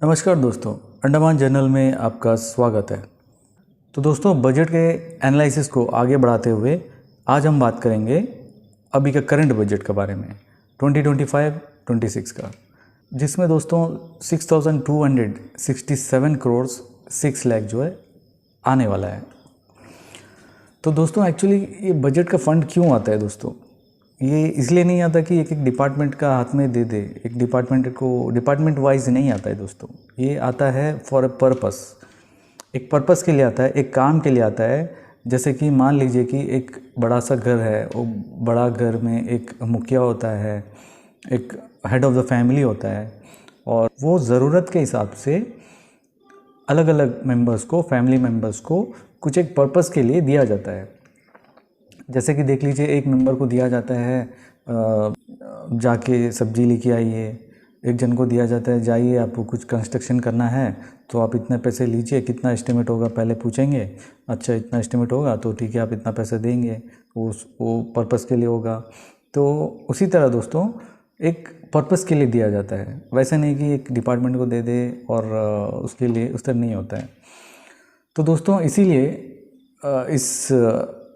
नमस्कार दोस्तों, अंडमान जर्नल में आपका स्वागत है। तो दोस्तों, बजट के एनालिसिस को आगे बढ़ाते हुए आज हम बात करेंगे अभी का करंट बजट के बारे में 2025-26 का, जिसमें दोस्तों 6,267 करोड़ 6 लाख जो है आने वाला है। तो दोस्तों एक्चुअली ये बजट का फंड क्यों आता है दोस्तों? ये इसलिए नहीं आता कि एक एक डिपार्टमेंट का हाथ में दे दे, एक डिपार्टमेंट को डिपार्टमेंट वाइज नहीं आता है दोस्तों। ये आता है फॉर अ पर्पस, एक पर्पस के लिए आता है, एक काम के लिए आता है। जैसे कि मान लीजिए कि एक बड़ा सा घर है, वो बड़ा घर में एक मुखिया होता है, एक हेड ऑफ़ द फैमिली होता है, और वो ज़रूरत के हिसाब से अलग अलग मेंबर्स को, फैमिली मेंबर्स को कुछ एक पर्पस के लिए दिया जाता है। जैसे कि देख लीजिए, एक मेंबर को दिया जाता है जाके सब्जी लेके आइए, एक जन को दिया जाता है जाइए आपको कुछ कंस्ट्रक्शन करना है तो आप इतने पैसे लीजिए, कितना एस्टिमेट होगा पहले पूछेंगे, अच्छा इतना एस्टिमेट होगा तो ठीक है आप इतना पैसे देंगे, वो पर्पस के लिए होगा। तो उसी तरह दोस्तों एक पर्पस के लिए दिया जाता है, वैसे नहीं कि एक डिपार्टमेंट को दे दे और उसके लिए उस तरह नहीं होता है। तो दोस्तों इसीलिए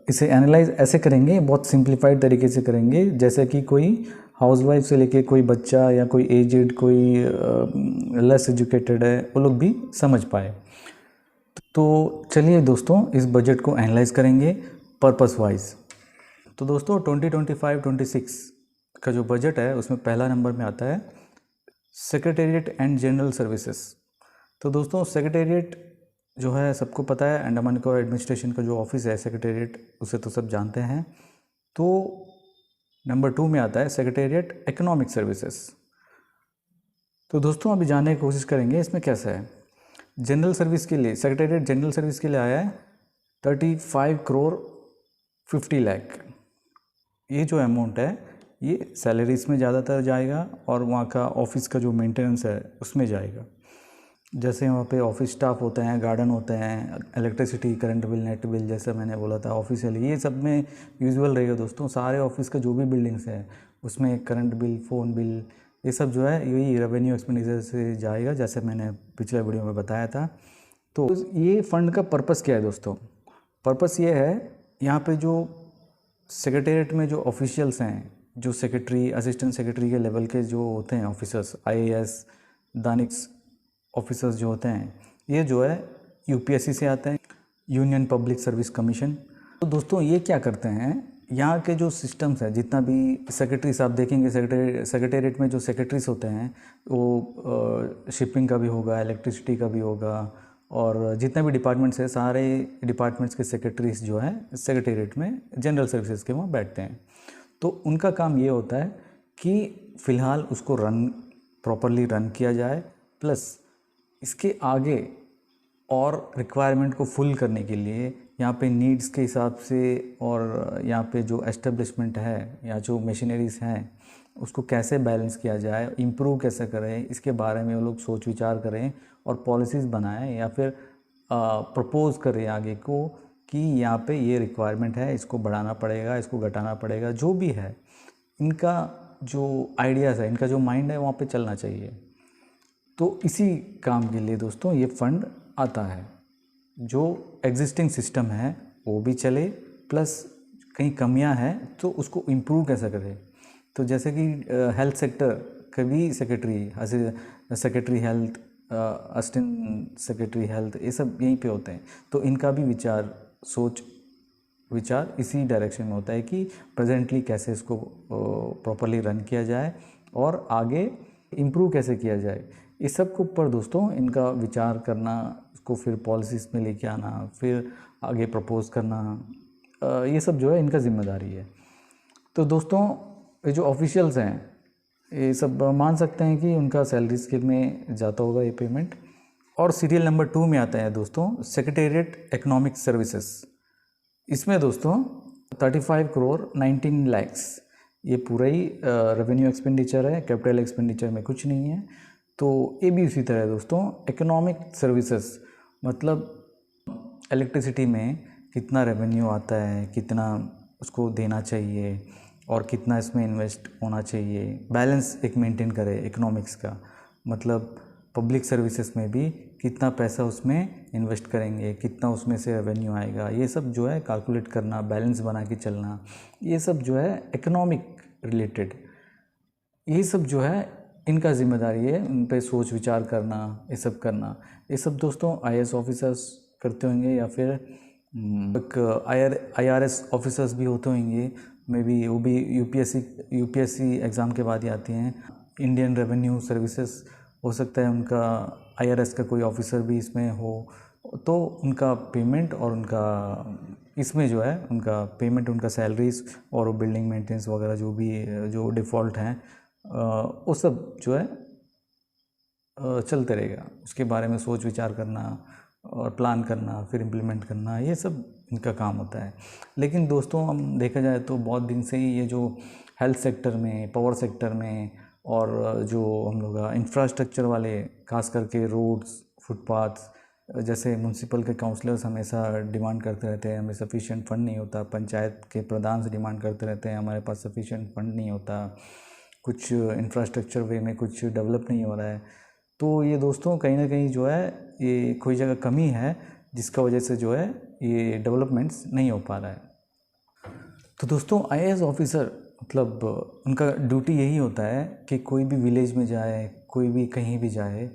इसे एनालाइज ऐसे करेंगे, बहुत सिंप्लीफाइड तरीके से करेंगे, जैसे कि कोई हाउसवाइफ से लेके कोई बच्चा या कोई एजेड, कोई लेस एजुकेटेड है, वो लोग भी समझ पाए। तो चलिए दोस्तों इस बजट को एनालाइज करेंगे पर्पस वाइज। तो दोस्तों 2025-26 का जो बजट है उसमें पहला नंबर में आता है सेक्रेटेरिएट एंड जनरल सर्विसेज। तो दोस्तों सेक्रेटेरिएट जो है सबको पता है, अंडमान निकोबार एडमिनिस्ट्रेशन का जो ऑफिस है सेक्रेटेरिएट, उसे तो सब जानते हैं। तो नंबर 2 में आता है सेक्रेटेरिएट इकोनॉमिक सर्विसेज। तो दोस्तों अभी जानने की कोशिश करेंगे इसमें कैसा है। जनरल सर्विस के लिए, सेक्रेटेरिएट जनरल सर्विस के लिए आया है 35 करोड़ 50 लाख। ये जो अमाउंट है ये सैलरीज में ज़्यादातर जाएगा और वहाँ का ऑफिस का जो मेंटेनेंस है उसमें जाएगा। जैसे वहाँ पे ऑफिस स्टाफ होते हैं, गार्डन होते हैं, electricity, current bill, net bill, जैसे मैंने बोला था ऑफिशियल, ये सब में यूजुअल रहेगा दोस्तों। सारे ऑफिस का जो भी बिल्डिंग्स है उसमें करंट बिल, फ़ोन बिल, ये सब जो है यही रेवेन्यू एक्सपेंडिचर से जाएगा, जैसे मैंने पिछले वीडियो में बताया था। तो ये फ़ंड का पर्पस क्या है दोस्तों? पर्पस ये है, यहाँ पर जो सेक्रेटेरिएट में जो ऑफिशियल्स हैं, जो सेक्रेटरी, असिस्टेंट सेक्रेटरी के लेवल के जो होते हैं ऑफिसर्स, IAS, दानिक्स ऑफिसर्स जो होते हैं, ये जो है UPSC से आते हैं, यूनियन पब्लिक सर्विस कमीशन। तो दोस्तों ये क्या करते हैं, यहाँ के जो सिस्टम्स हैं, जितना भी सेक्रेटरीज आप देखेंगे, सेक्रेटेरिएट में जो सेक्रेटरीज होते हैं वो शिपिंग का भी होगा, इलेक्ट्रिसिटी का भी होगा, और जितने भी डिपार्टमेंट्स हैं सारे डिपार्टमेंट्स के सेक्रेटरीज जो हैं सेक्रेटेरिएट में जनरल सर्विसेज के वहाँ बैठते हैं। तो उनका काम ये होता है कि फ़िलहाल उसको प्रॉपरली रन किया जाए, प्लस इसके आगे और रिक्वायरमेंट को फुल करने के लिए यहाँ पे नीड्स के हिसाब से, और यहाँ पे जो एस्टेब्लिशमेंट है या जो मशीनरीज हैं उसको कैसे बैलेंस किया जाए, इम्प्रूव कैसे करें, इसके बारे में वो लोग सोच विचार करें और पॉलिसीज़ बनाएं, या फिर प्रपोज़ करें आगे को कि यहाँ पे ये रिक्वायरमेंट है, इसको बढ़ाना पड़ेगा, इसको घटाना पड़ेगा, जो भी है इनका जो आइडियाज़ है, इनका जो माइंड है वहाँ पे चलना चाहिए। तो इसी काम के लिए दोस्तों ये फंड आता है, जो एग्जिस्टिंग सिस्टम है वो भी चले, प्लस कहीं कमियां हैं तो उसको इम्प्रूव कैसे करें। तो जैसे कि हेल्थ सेक्टर के भी secretary health, assistant secretary health, ये सब यहीं पे होते हैं। तो इनका भी सोच विचार इसी डायरेक्शन में होता है कि प्रेजेंटली कैसे इसको प्रॉपरली रन किया जाए और आगे इम्प्रूव कैसे किया जाए। इस सब के ऊपर दोस्तों इनका विचार करना, उसको फिर पॉलिसीज़ में लेके आना, फिर आगे प्रपोज़ करना, ये सब जो है इनका जिम्मेदारी है। तो दोस्तों ये जो ऑफिशियल्स हैं ये सब मान सकते हैं कि उनका सैलरी स्केल में जाता होगा ये पेमेंट। और सीरियल नंबर 2 में आता है दोस्तों सेक्रेटेरिएट इकोनॉमिक सर्विसेज। इसमें दोस्तों 35 करोड़ 19 लैक्स, ये पूरा ही रेवेन्यू एक्सपेंडिचर है, कैपिटल एक्सपेंडिचर में कुछ नहीं है। तो ये भी उसी तरह है दोस्तों। इकोनॉमिक सर्विसेज मतलब इलेक्ट्रिसिटी में कितना रेवेन्यू आता है, कितना उसको देना चाहिए और कितना इसमें इन्वेस्ट होना चाहिए, बैलेंस एक मेंटेन करे इकोनॉमिक्स का। मतलब पब्लिक सर्विसेज में भी कितना पैसा उसमें इन्वेस्ट करेंगे, कितना उसमें से रेवेन्यू आएगा, ये सब जो है कैलकुलेट करना, बैलेंस बना के चलना, ये सब जो है इकोनॉमिक रिलेटेड, ये सब जो है इनका जिम्मेदारी है, उन पे सोच विचार करना, ये सब करना। ये सब दोस्तों IAS ऑफिसर्स करते होंगे या फिर एक IRS ऑफिसर्स भी होते होंगे, मे बी वो भी यूपीएससी एग्ज़ाम के बाद ही आती हैं। इंडियन रेवेन्यू सर्विसेज हो सकता है उनका IRS का कोई ऑफिसर भी इसमें हो, तो उनका पेमेंट और उनका इसमें जो है उनका पेमेंट, उनका सैलरीज और वो बिल्डिंग मेंटेनेंस वगैरह जो भी जो डिफ़ॉल्ट हैं वो सब जो है चलते रहेगा। उसके बारे में सोच विचार करना और प्लान करना, फिर इम्प्लीमेंट करना, ये सब इनका काम होता है। लेकिन दोस्तों हम देखा जाए तो बहुत दिन से ही ये जो हेल्थ सेक्टर में, पावर सेक्टर में और जो हम लोग इंफ्रास्ट्रक्चर वाले, खास करके रोड्स, फुटपाथ्स, जैसे म्यूनसिपल के काउंसलर्स हमेशा डिमांड करते रहते हैं हमें सफिशिएंट फंड नहीं होता, पंचायत के प्रधान से डिमांड करते रहते हैं हमारे पास सफिशिएंट फंड नहीं होता, कुछ इंफ्रास्ट्रक्चर वे में कुछ डेवलप नहीं हो रहा है। तो ये दोस्तों कहीं ना कहीं जो है ये कोई जगह कमी है जिसका वजह से जो है ये डेवलपमेंट्स नहीं हो पा रहा है। तो दोस्तों IAS ऑफिसर मतलब उनका ड्यूटी यही होता है कि कोई भी विलेज में जाए, कोई भी कहीं भी जाए,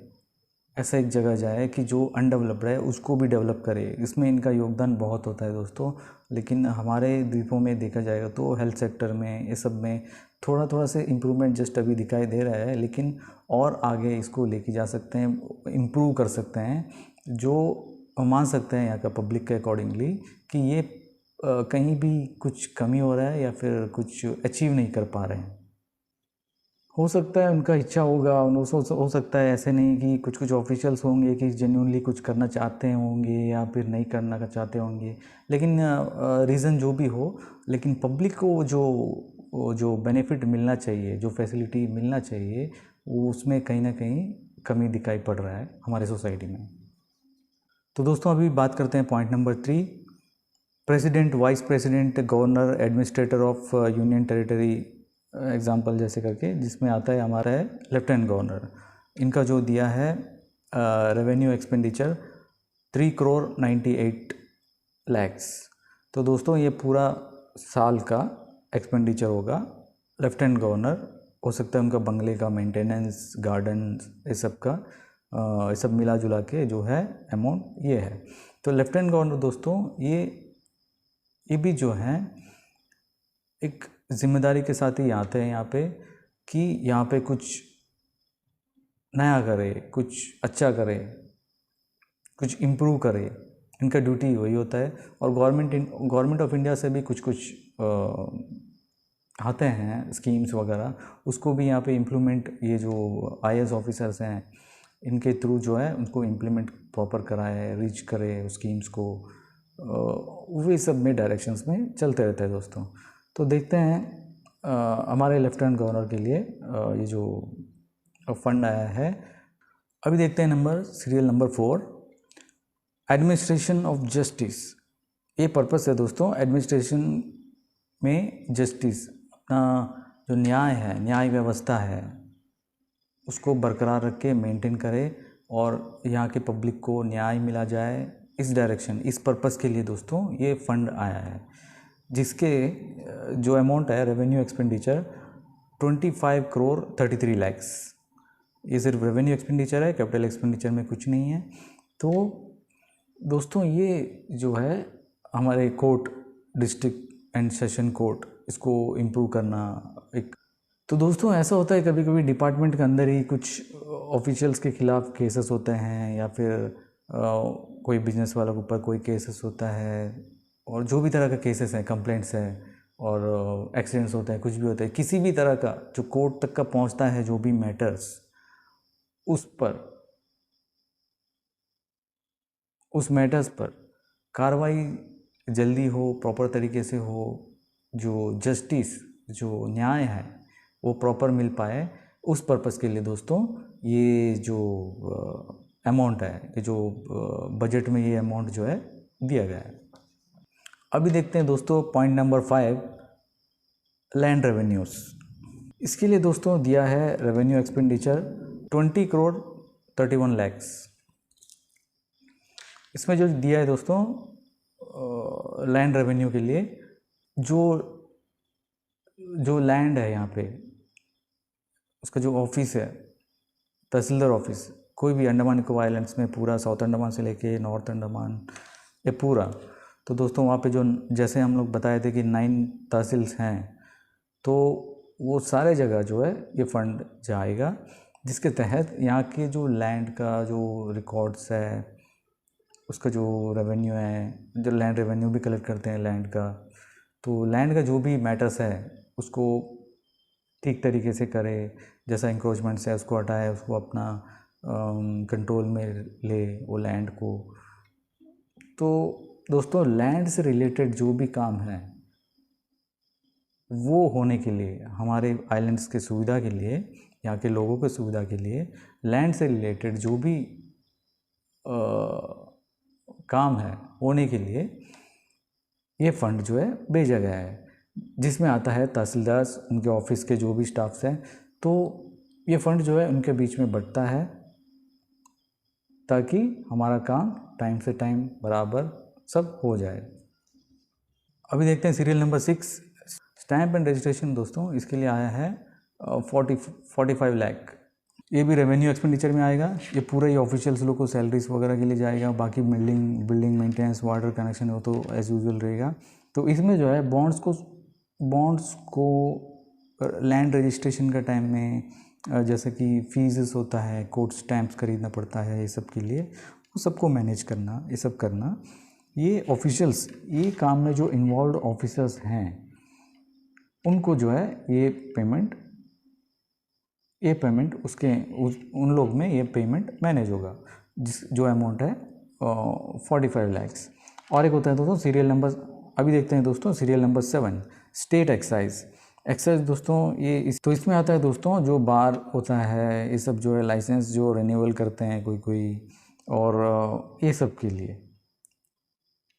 ऐसा एक जगह जाए कि जो अनडेवलप्ड है उसको भी डेवलप करे। इसमें इनका योगदान बहुत होता है दोस्तों। लेकिन हमारे द्वीपों में देखा जाएगा तो हेल्थ सेक्टर में, ये सब में थोड़ा थोड़ा से इम्प्रूवमेंट जस्ट अभी दिखाई दे रहा है, लेकिन और आगे इसको लेके जा सकते हैं, इम्प्रूव कर सकते हैं, जो मान सकते हैं यहाँ का पब्लिक के अकॉर्डिंगली कि ये कहीं भी कुछ कमी हो रहा है या फिर कुछ अचीव नहीं कर पा रहे हैं। हो सकता है उनका इच्छा होगा, हो सकता है ऐसे नहीं कि कुछ ऑफिशियल्स होंगे कि जेन्युइनली कुछ करना चाहते होंगे या फिर नहीं करना चाहते होंगे, लेकिन रीज़न जो भी हो, लेकिन पब्लिक को जो बेनिफिट मिलना चाहिए, जो फैसिलिटी मिलना चाहिए, वो उसमें कहीं ना कहीं कमी दिखाई पड़ रहा है हमारे सोसाइटी में। तो दोस्तों अभी बात करते हैं point number 3, president, vice president, governor, administrator of union territory example जैसे करके, जिसमें आता है हमारा है लेफ्टिनेंट गवर्नर। इनका जो दिया है रेवेन्यू एक्सपेंडिचर 3 करोड़ 98 लैक्स। तो दोस्तों ये पूरा साल का एक्सपेंडिचर होगा। लेफ्टिनेंट गवर्नर हो सकता है उनका बंगले का मेंटेनेंस, गार्डन, ये सब का ये सब मिला जुला के जो है अमाउंट ये है। तो लेफ्टिनेंट गवर्नर दोस्तों ये भी जो है एक जिम्मेदारी के साथ ही आते हैं यहाँ पे कि यहाँ पे कुछ नया करे, कुछ अच्छा करे, कुछ इम्प्रूव करे। इनका ड्यूटी वही होता है। और गवर्नमेंट ऑफ इंडिया से भी कुछ आते हैं स्कीम्स वगैरह, उसको भी यहाँ पे इम्प्लीमेंट, ये जो IAS ऑफिसर्स हैं इनके थ्रू जो है उनको इम्प्लीमेंट प्रॉपर कराए, रीच करे उस स्कीम्स को, वही सब में डायरेक्शंस में चलते रहते हैं दोस्तों। तो देखते हैं हमारे लेफ्टिनेंट गवर्नर के लिए ये जो फंड आया है। अभी देखते हैं serial number 4, administration of justice. ये पर्पस है दोस्तों एडमिनिस्ट्रेशन में जस्टिस, अपना जो न्याय है, न्याय व्यवस्था है, उसको बरकरार रख के मेंटेन करे और यहाँ के पब्लिक को न्याय मिला जाए, इस डायरेक्शन, इस पर्पस के लिए दोस्तों ये फंड आया है, जिसके जो अमाउंट है रेवेन्यू एक्सपेंडिचर 25 करोड़ 33 लैक्स। ये सिर्फ रेवेन्यू एक्सपेंडिचर है, कैपिटल एक्सपेंडिचर में कुछ नहीं है। तो दोस्तों ये जो है हमारे court, district and session court, इसको इम्प्रूव करना एक। तो दोस्तों ऐसा होता है कभी कभी डिपार्टमेंट के अंदर ही कुछ ऑफिशियल्स के खिलाफ केसेस होते हैं, या फिर कोई बिजनेस वालों के ऊपर कोई केसेस होता है, और जो भी तरह का केसेस हैं, कंप्लेंट्स हैं और एक्सीडेंट्स होते हैं, कुछ भी होता है, किसी भी तरह का जो कोर्ट तक का पहुंचता है, जो भी मैटर्स, उस मैटर्स पर कार्रवाई जल्दी हो, प्रॉपर तरीके से हो, जो जस्टिस, जो न्याय है वो प्रॉपर मिल पाए, उस पर्पस के लिए दोस्तों ये जो अमाउंट है, ये जो बजट में ये अमाउंट जो है दिया गया है। अभी देखते हैं दोस्तों पॉइंट नंबर 5, लैंड रेवेन्यूज़। इसके लिए दोस्तों दिया है रेवेन्यू एक्सपेंडिचर 20 करोड़ 31 लैक्स। इसमें जो दिया है दोस्तों लैंड रेवेन्यू के लिए, जो जो लैंड है यहाँ पे, उसका जो ऑफिस है, तहसीलदार ऑफिस, कोई भी अंडमान निकोबार आइलैंड्स में पूरा साउथ अंडमान से लेके नॉर्थ अंडमान ये पूरा, तो दोस्तों वहाँ पे जो जैसे हम लोग बताए थे कि 9 तहसील्स हैं, तो वो सारे जगह जो है ये फंड जाएगा, जिसके तहत यहाँ के जो लैंड का जो रिकॉर्ड्स है, उसका जो रेवेन्यू है, जो लैंड रेवेन्यू भी कलेक्ट करते हैं लैंड का, तो लैंड का जो भी मैटर्स है उसको ठीक तरीके से करे, जैसा इंक्रोचमेंट्स है उसको हटाए, उसको अपना कंट्रोल में ले वो लैंड को। तो दोस्तों लैंड से रिलेटेड जो भी काम है वो होने के लिए, हमारे आइलैंड्स के सुविधा के लिए, यहाँ के लोगों के सुविधा के लिए, लैंड से रिलेटेड जो भी काम है होने के लिए ये फंड जो है भेजा गया है, जिसमें आता है तहसीलदार, उनके ऑफिस के जो भी स्टाफ्स हैं, तो ये फंड जो है उनके बीच में बंटता है ताकि हमारा काम टाइम से टाइम बराबर सब हो जाए। अभी देखते हैं serial number 6, stamp and registration. दोस्तों इसके लिए आया है 45 लाख। ये भी रेवेन्यू एक्सपेंडिचर में आएगा। ये पूरा ही ऑफिशियल्स लोग को सैलरीज वगैरह के लिए जाएगा। बाकी बिल्डिंग मेंटेनेंस, वाटर कनेक्शन वो तो एज यूजुअल रहेगा। तो इसमें जो है बॉन्ड्स को लैंड रजिस्ट्रेशन का टाइम में जैसे कि फीस होता है, कोर्ट स्टैम्प्स खरीदना पड़ता है, ये सब के लिए वो सबको मैनेज करना, ये सब करना, ये ऑफिशियल्स, ये काम में जो इन्वॉल्व ऑफिसर्स हैं उनको जो है ये पेमेंट उन लोग में ये पेमेंट मैनेज होगा, जो अमाउंट है 45 लैक्स। और एक होता है दोस्तों सीरियल नंबर, अभी देखते हैं दोस्तों सीरियल नंबर 7, स्टेट एक्साइज। दोस्तों तो इसमें आता है दोस्तों जो बार होता है, ये सब जो है लाइसेंस जो रिन्यूअल करते हैं कोई, और ये सब के लिए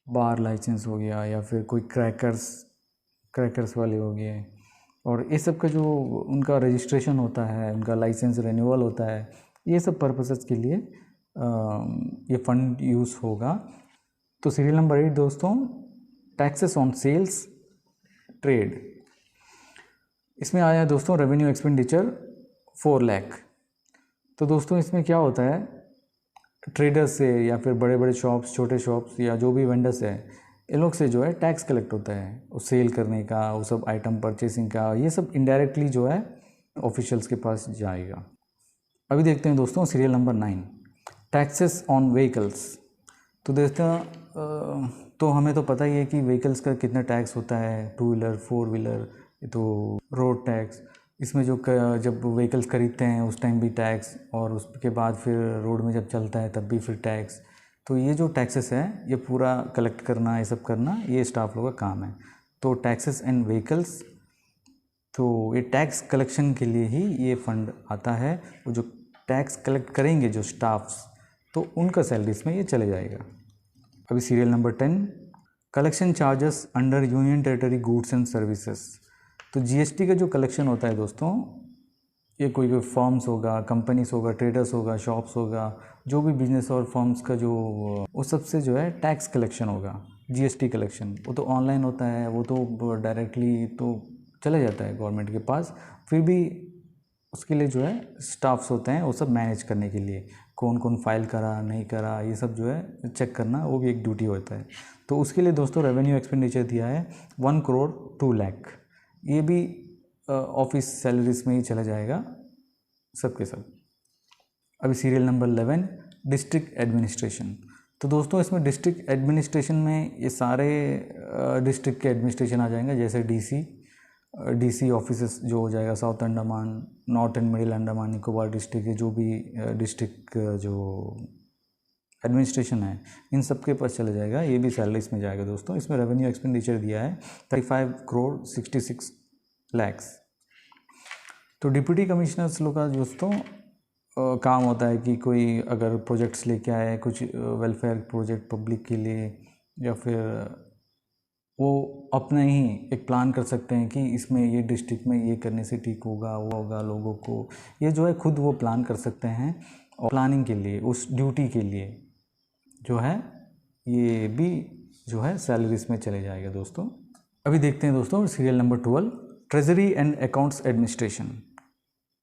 बार लाइसेंस हो गया, या फिर कोई क्रैकर्स वाले हो गए, और ये सब का जो उनका रजिस्ट्रेशन होता है, उनका लाइसेंस रिन्यूअल होता है, ये सब पर्पसेस के लिए ये फंड यूज़ होगा। तो सीरियल नंबर 8 दोस्तों, टैक्सेस ऑन सेल्स ट्रेड। इसमें आया है दोस्तों रेवेन्यू एक्सपेंडिचर 4 लाख। तो दोस्तों इसमें क्या होता है, ट्रेडर्स से या फिर बड़े बड़े शॉप्स, छोटे शॉप्स, या जो भी वेंडर्स है, इन लोग से जो है टैक्स कलेक्ट होता है, वो सेल करने का, वो सब आइटम परचेसिंग का, ये सब इनडायरेक्टली जो है ऑफिशियल्स के पास जाएगा। अभी देखते हैं दोस्तों serial number 9, taxes on vehicles. तो दोस्तों तो हमें तो पता ही है कि व्हीकल्स का कितना टैक्स होता है, 2 व्हीलर 4 व्हीलर, तो रोड टैक्स, इसमें जो जब व्हीकल्स खरीदते हैं उस टाइम भी टैक्स, और उसके बाद फिर रोड में जब चलता है तब भी फिर टैक्स। तो ये जो टैक्सेस है ये पूरा कलेक्ट करना, ये सब करना, ये स्टाफ लोगों का काम है। तो टैक्सेस एंड व्हीकल्स, तो ये टैक्स कलेक्शन के लिए ही ये फंड आता है। वो जो टैक्स कलेक्ट करेंगे जो स्टाफ्स, तो उनका सैलरीज में ये चले जाएगा। अभी serial number 10, collection charges under union territory goods and services. तो जीएसटी का जो कलेक्शन होता है दोस्तों, ये कोई फर्म्स होगा, कंपनीज होगा, ट्रेडर्स होगा, शॉप्स होगा, जो भी बिजनेस और फर्म्स का जो वो सबसे जो है टैक्स कलेक्शन होगा, जीएसटी कलेक्शन। वो तो ऑनलाइन होता है, वो तो डायरेक्टली तो चला जाता है गवर्नमेंट के पास, फिर भी उसके लिए जो है स्टाफ्स होते हैं वो सब मैनेज करने के लिए, कौन कौन फाइल करा नहीं करा, ये सब जो है चेक करना, वो भी एक ड्यूटी होता है। तो उसके लिए दोस्तों रेवेन्यू एक्सपेंडिचर दिया है 1 करोड़ 2 लाख। ये भी ऑफिस सैलरीज में ही चला जाएगा सबके सब। अभी सीरियल नंबर 11, डिस्ट्रिक्ट एडमिनिस्ट्रेशन। तो दोस्तों इसमें डिस्ट्रिक्ट एडमिनिस्ट्रेशन में ये सारे डिस्ट्रिक्ट के एडमिनिस्ट्रेशन आ जाएंगे, जैसे डीसी ऑफिस जो हो जाएगा south Andaman, north and middle Andaman Nicobar district के जो भी डिस्ट्रिक्ट जो एडमिनिस्ट्रेशन है, इन सब के पास चला जाएगा। ये भी सैलरीज में जाएगा दोस्तों। इसमें रेवेन्यू एक्सपेंडिचर दिया है 35 करोड़ 66 लैक्स। तो डिप्टी कमिश्नर्स लोग का दोस्तों काम होता है कि कोई अगर प्रोजेक्ट्स लेके आए, कुछ वेलफेयर प्रोजेक्ट पब्लिक के लिए, या फिर वो अपने ही एक प्लान कर सकते हैं कि इसमें ये डिस्ट्रिक्ट में ये करने से ठीक होगा, वो होगा लोगों को, ये जो है खुद वो प्लान कर सकते हैं। और प्लानिंग के लिए, उस ड्यूटी के लिए जो है ये भी जो है सैलरीज में चले जाएगा दोस्तों। अभी देखते हैं दोस्तों serial number 12, treasury and accounts administration.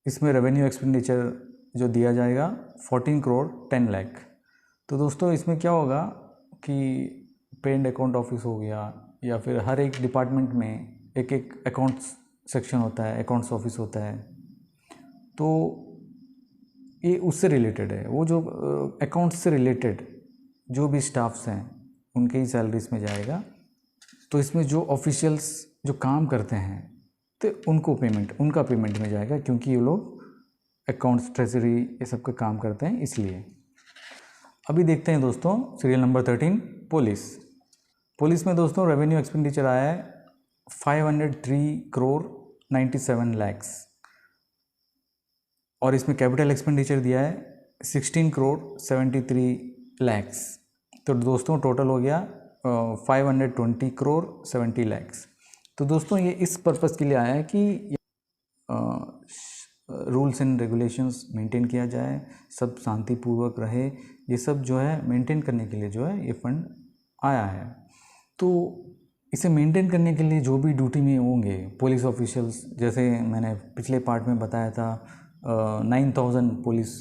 इसमें रेवेन्यू एक्सपेंडिचर जो दिया जाएगा 14 करोड़ 10 लाख। तो दोस्तों इसमें क्या होगा कि पेड अकाउंट ऑफिस हो गया या फिर हर एक डिपार्टमेंट में एक एक अकाउंट्स सेक्शन होता है, अकाउंट्स ऑफिस होता है, तो ये उससे रिलेटेड है। वो जो अकाउंट्स से रिलेटेड जो भी स्टाफ्स हैं उनके ही सैलरीज में जाएगा। तो इसमें जो ऑफिशियल्स जो काम करते हैं तो उनका पेमेंट में जाएगा, क्योंकि ये लोग अकाउंट्स, ट्रेजरी ये सब का काम करते हैं इसलिए। अभी देखते हैं दोस्तों सीरियल नंबर 13, पुलिस में दोस्तों रेवेन्यू एक्सपेंडिचर आया है 503 करोड़ 97 लाख, और इसमें कैपिटल एक्सपेंडिचर दिया है 16 करोड़ 73 लाख। तो दोस्तों टोटल हो गया 520 करोड़ 70 लाख। तो दोस्तों ये इस पर्पज़ के लिए आया है कि रूल्स एंड रेगुलेशंस मेंटेन किया जाए, सब शांतिपूर्वक रहे, ये सब जो है मेंटेन करने के लिए जो है ये फंड आया है। तो इसे मेंटेन करने के लिए जो भी ड्यूटी में होंगे पुलिस ऑफिशियल्स, जैसे मैंने पिछले पार्ट में बताया था 9000 पुलिस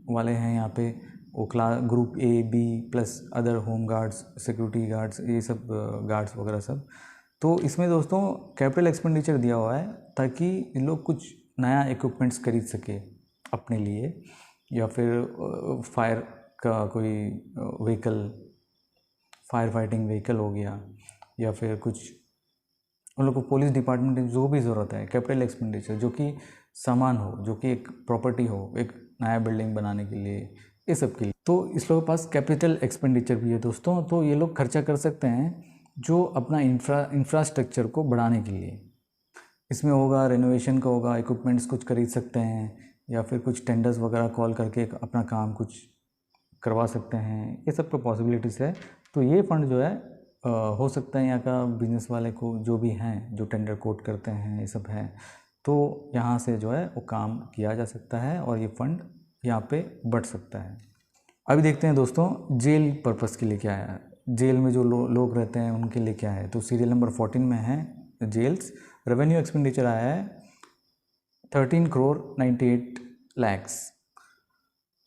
वाले हैं यहाँ पे, वो group A, B plus other home guards, security guards, ये सब गार्ड्स वगैरह सब। तो इसमें दोस्तों कैपिटल एक्सपेंडिचर दिया हुआ है ताकि इन लोग कुछ नया इक्विपमेंट्स खरीद सके अपने लिए, या फिर फायर का कोई व्हीकल, फायर फाइटिंग व्हीकल हो गया, या फिर कुछ उन लोग को पुलिस डिपार्टमेंट में जो भी ज़रूरत है कैपिटल एक्सपेंडिचर, जो कि सामान हो, जो कि एक प्रॉपर्टी हो, एक नया बिल्डिंग बनाने के लिए, ये सब के लिए। तो इस लोगों के पास कैपिटल एक्सपेंडिचर भी है दोस्तों। तो ये लोग खर्चा कर सकते हैं जो अपना इंफ्रास्ट्रक्चर को बढ़ाने के लिए। इसमें होगा रेनोवेशन का होगा, इक्विपमेंट्स कुछ खरीद सकते हैं, या फिर कुछ टेंडर्स वगैरह कॉल करके अपना काम कुछ करवा सकते हैं, ये सब तो पॉसिबिलिटीज़ है। तो ये फंड जो है हो सकता है यहाँ का बिजनेस वाले को, जो भी हैं जो टेंडर कोट करते हैं, ये सब है, तो यहाँ से जो है वो काम किया जा सकता है और ये फंड यहाँ पे बढ़ सकता है। अभी देखते हैं दोस्तों जेल पर्पस के लिए क्या है, जेल में जो लोग रहते हैं उनके लिए क्या है। तो सीरियल नंबर 14 में है जेल्स। रेवेन्यू एक्सपेंडिचर आया है 13 करोड़ 98 लाख।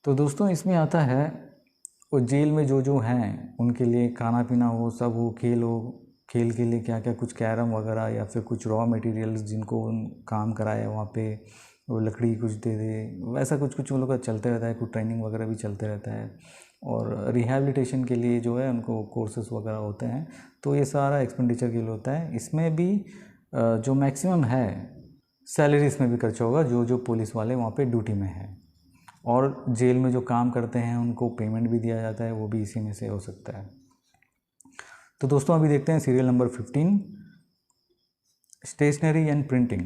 तो दोस्तों इसमें आता है वो जेल में जो हैं उनके लिए खाना पीना हो, सब हो, खेल के लिए क्या क्या, कुछ कैरम वगैरह या फिर कुछ रॉ मटेरियल्स जिनको काम कराए वहाँ पे, वो लकड़ी कुछ दे दे, वैसा कुछ उन लोग का चलते रहता है, कुछ ट्रेनिंग वगैरह भी चलते रहता है। और रिहैबिलिटेशन के लिए जो है उनको कोर्सेस वगैरह होते हैं। तो ये सारा एक्सपेंडिचर के लिए होता है। इसमें भी जो मैक्सिमम है सैलरी इसमें भी खर्चा होगा, जो पुलिस वाले वहाँ पे ड्यूटी में है, और जेल में जो काम करते हैं उनको पेमेंट भी दिया जाता है, वो भी इसी में से हो सकता है। तो दोस्तों अभी देखते हैं serial number 15, stationery and printing.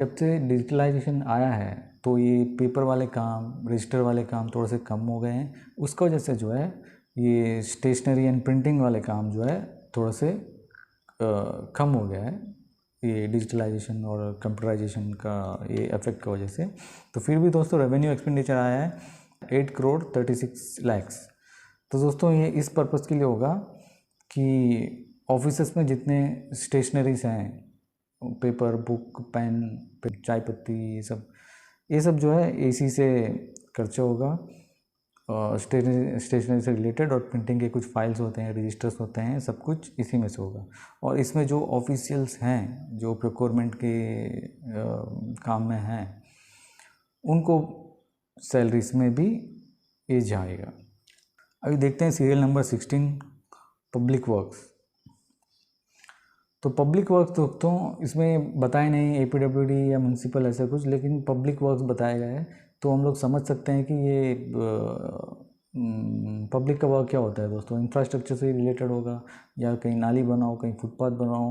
जब से डिजिटलाइजेशन आया है तो ये पेपर वाले काम, रजिस्टर वाले काम थोड़े से कम हो गए हैं। उसकी वजह से जो है ये स्टेशनरी एंड प्रिंटिंग वाले काम जो है थोड़ा से कम हो गया है, ये डिजिटलाइजेशन और कंप्यूटराइजेशन का ये इफेक्ट की वजह से। तो फिर भी दोस्तों रेवेन्यू एक्सपेंडिचर आया है 8 करोड़ 36 लाख। तो दोस्तों ये इस पर्पज़ के लिए होगा कि ऑफिसेस में जितने स्टेशनरीज हैं, पेपर, बुक, पेन, चाय पत्ती, ये सब जो है इसी से खर्चा होगा। स्टेशनरी से रिलेटेड और प्रिंटिंग के कुछ फाइल्स होते हैं, रजिस्टर्स होते हैं, सब कुछ इसी में से होगा। और इसमें जो ऑफिशियल्स हैं जो प्रोक्योरमेंट के काम में हैं उनको सैलरीज में भी ये जाएगा। अभी देखते हैं सीरियल नंबर 16, पब्लिक वर्क्स। तो पब्लिक वर्क्स दोस्तों इसमें बताए नहीं APWD या म्यूनसिपल ऐसा कुछ, लेकिन पब्लिक वर्क्स बताया गया है। तो हम लोग समझ सकते हैं कि ये पब्लिक का वर्क क्या होता है दोस्तों। इंफ्रास्ट्रक्चर से रिलेटेड होगा, या कहीं नाली बनाओ, कहीं फुटपाथ बनाओ,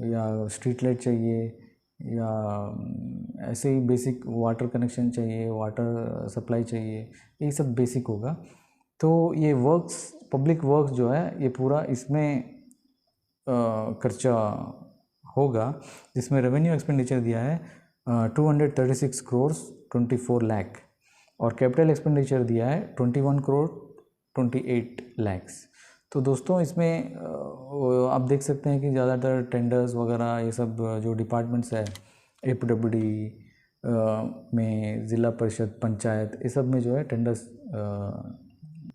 या स्ट्रीट लाइट चाहिए, या ऐसे ही बेसिक वाटर कनेक्शन चाहिए, वाटर सप्लाई चाहिए, ये सब बेसिक होगा। तो ये वर्क्स, पब्लिक वर्क्स जो है ये पूरा इसमें खर्चा होगा, जिसमें रेवेन्यू एक्सपेंडिचर दिया है 236 करोड़ 24 लाख। और कैपिटल एक्सपेंडिचर दिया है 21 करोड़ 28 लैक्स। तो दोस्तों इसमें आप देख सकते हैं कि ज़्यादातर टेंडर्स वगैरह ये सब जो डिपार्टमेंट्स है APWD में, ज़िला परिषद, पंचायत, ये सब में जो है टेंडर्स,